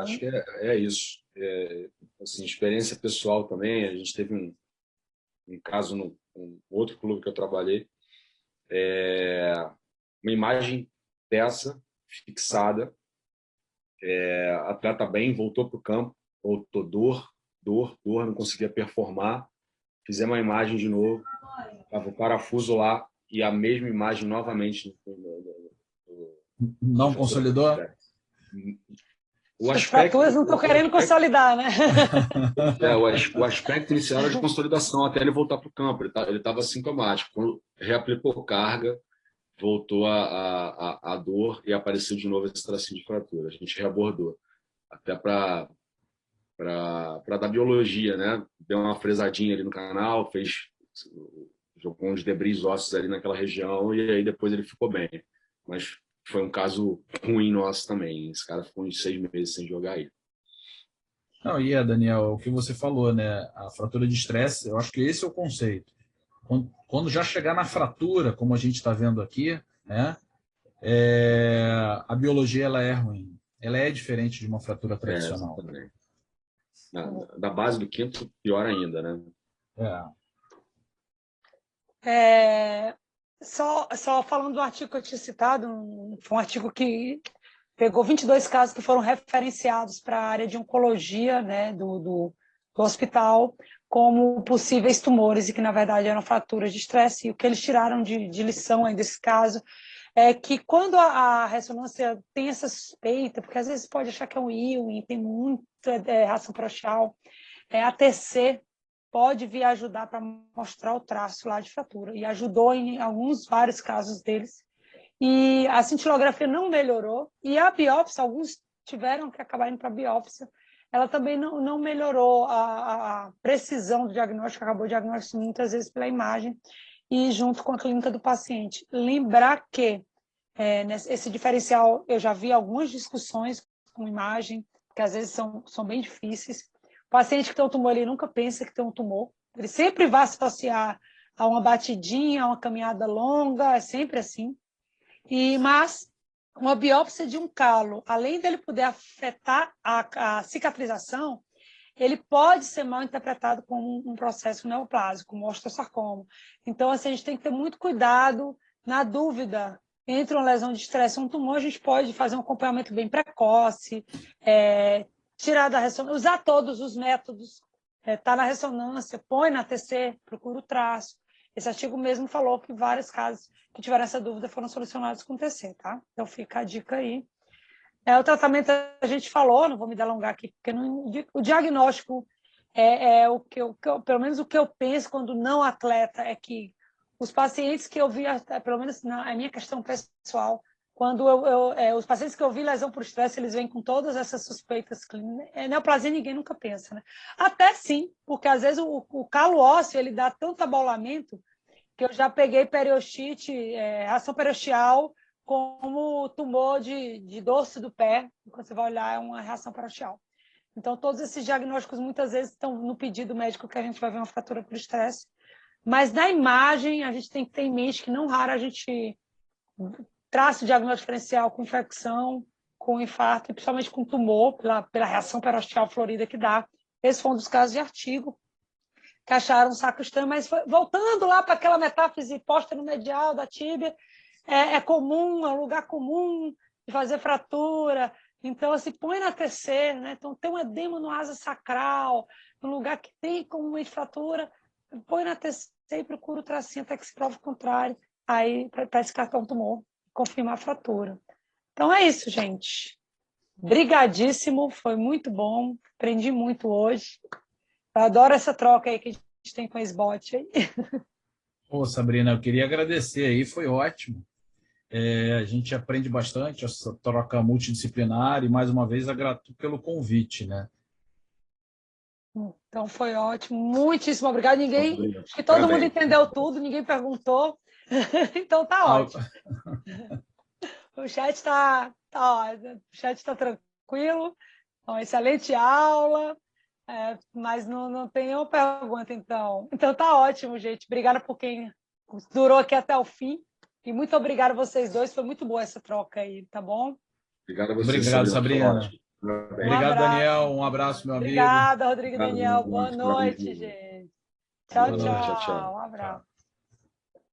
Acho que é isso. Assim, experiência pessoal também, a gente teve um caso no outro clube que eu trabalhei, uma imagem dessa, fixada, atleta bem, voltou para o campo, voltou dor, não conseguia performar, fizemos a imagem de novo, estava o parafuso lá e a mesma imagem novamente. Não consolidou? As fraturas não estão querendo consolidar, né? O aspecto inicial era de consolidação até ele voltar para o campo. Ele estava sintomático. Quando reaplicou carga, voltou a dor e apareceu de novo esse tracinho de fratura. A gente reabordou. Até para dar biologia, né? Deu uma fresadinha ali no canal, jogou uns debris ósseos ali naquela região e aí depois ele ficou bem. Mas foi um caso ruim nosso também. Esse cara ficou uns 6 meses sem jogar aí. Não, Daniel, o que você falou, né? A fratura de estresse, eu acho que esse é o conceito. Quando já chegar na fratura, como a gente está vendo aqui, né? A biologia ela é ruim. Ela é diferente de uma fratura tradicional. Da base do quinto, pior ainda, né? Só falando do artigo que eu tinha citado, foi um artigo que pegou 22 casos que foram referenciados para a área de oncologia, né, do hospital como possíveis tumores e que, na verdade, eram fraturas de estresse. E o que eles tiraram de lição aí desse caso é que quando a ressonância tem essa suspeita, porque às vezes pode achar que é um Ewing, tem muita reação paroxial, a TC pode vir ajudar para mostrar o traço lá de fratura. E ajudou em vários casos deles. E a cintilografia não melhorou. E a biópsia, alguns tiveram que acabar indo para a biópsia. Ela também não melhorou a precisão do diagnóstico, acabou o diagnóstico muitas vezes pela imagem e junto com a clínica do paciente. Lembrar que esse diferencial, eu já vi algumas discussões com imagem, que às vezes são bem difíceis. O paciente que tem um tumor, ele nunca pensa que tem um tumor. Ele sempre vai associar a uma batidinha, a uma caminhada longa, é sempre assim. Mas uma biópsia de um calo, além dele poder afetar a cicatrização, ele pode ser mal interpretado como um processo neoplásico, como osteosarcoma. Então, assim, a gente tem que ter muito cuidado. Na dúvida entre uma lesão de estresse e um tumor, a gente pode fazer um acompanhamento bem precoce, tirar da ressonância, usar todos os métodos, tá na ressonância, põe na TC, procura o traço. Esse artigo mesmo falou que vários casos que tiveram essa dúvida foram solucionados com TC, tá? Então fica a dica aí. O tratamento a gente falou, não vou me delongar aqui, porque o diagnóstico o que pelo menos o que eu penso quando não atleta é que os pacientes que eu vi, pelo menos na minha questão pessoal, quando os pacientes que eu vi lesão por estresse, eles vêm com todas essas suspeitas clínicas. Neoplasia ninguém nunca pensa, né? Até sim, porque às vezes o calo ósseo ele dá tanto abolamento que eu já peguei periostite, reação periosteal, como tumor de dorso do pé, quando você vai olhar é uma reação paroxial. Então, todos esses diagnósticos muitas vezes estão no pedido médico que a gente vai ver uma fratura por estresse. Mas na imagem, a gente tem que ter em mente que não raro a gente traça o diagnóstico diferencial com infecção, com infarto, e principalmente com tumor, pela reação perosteal florida que dá. Esse foi um dos casos de artigo que acharam um saco estranho, mas voltando lá para aquela metáfise posta no medial da tíbia, é comum, é um lugar comum de fazer fratura. Então, assim, põe na TC, né? Então, tem um edema no asa sacral, um lugar que tem comumente fratura, põe na TC e procura o tracinho até que se prove o contrário, aí para descartar um tumor, confirmar a fratura. Então, é isso, gente. Brigadíssimo, foi muito bom, aprendi muito hoje. Eu adoro essa troca aí que a gente tem com a SBOT aí. Pô, Sabrina, eu queria agradecer aí, foi ótimo. A gente aprende bastante essa troca multidisciplinar e, mais uma vez, agradeço pelo convite, né? Então, foi ótimo. Muitíssimo obrigado. Acho que todo Parabéns. mundo entendeu tudo, ninguém perguntou. Então, tá ótimo. O chat está tranquilo. Então, excelente aula. Mas não tem nenhuma pergunta, então. Então, tá ótimo, gente. Obrigada por quem durou aqui até o fim. E muito obrigada a vocês dois. Foi muito boa essa troca aí, tá bom? Obrigado a você, Obrigado, Sabrina. Obrigado, Daniel. Um abraço, meu amigo. Obrigada, Rodrigo e Daniel. Boa noite, gente. Tchau, tchau. Um abraço.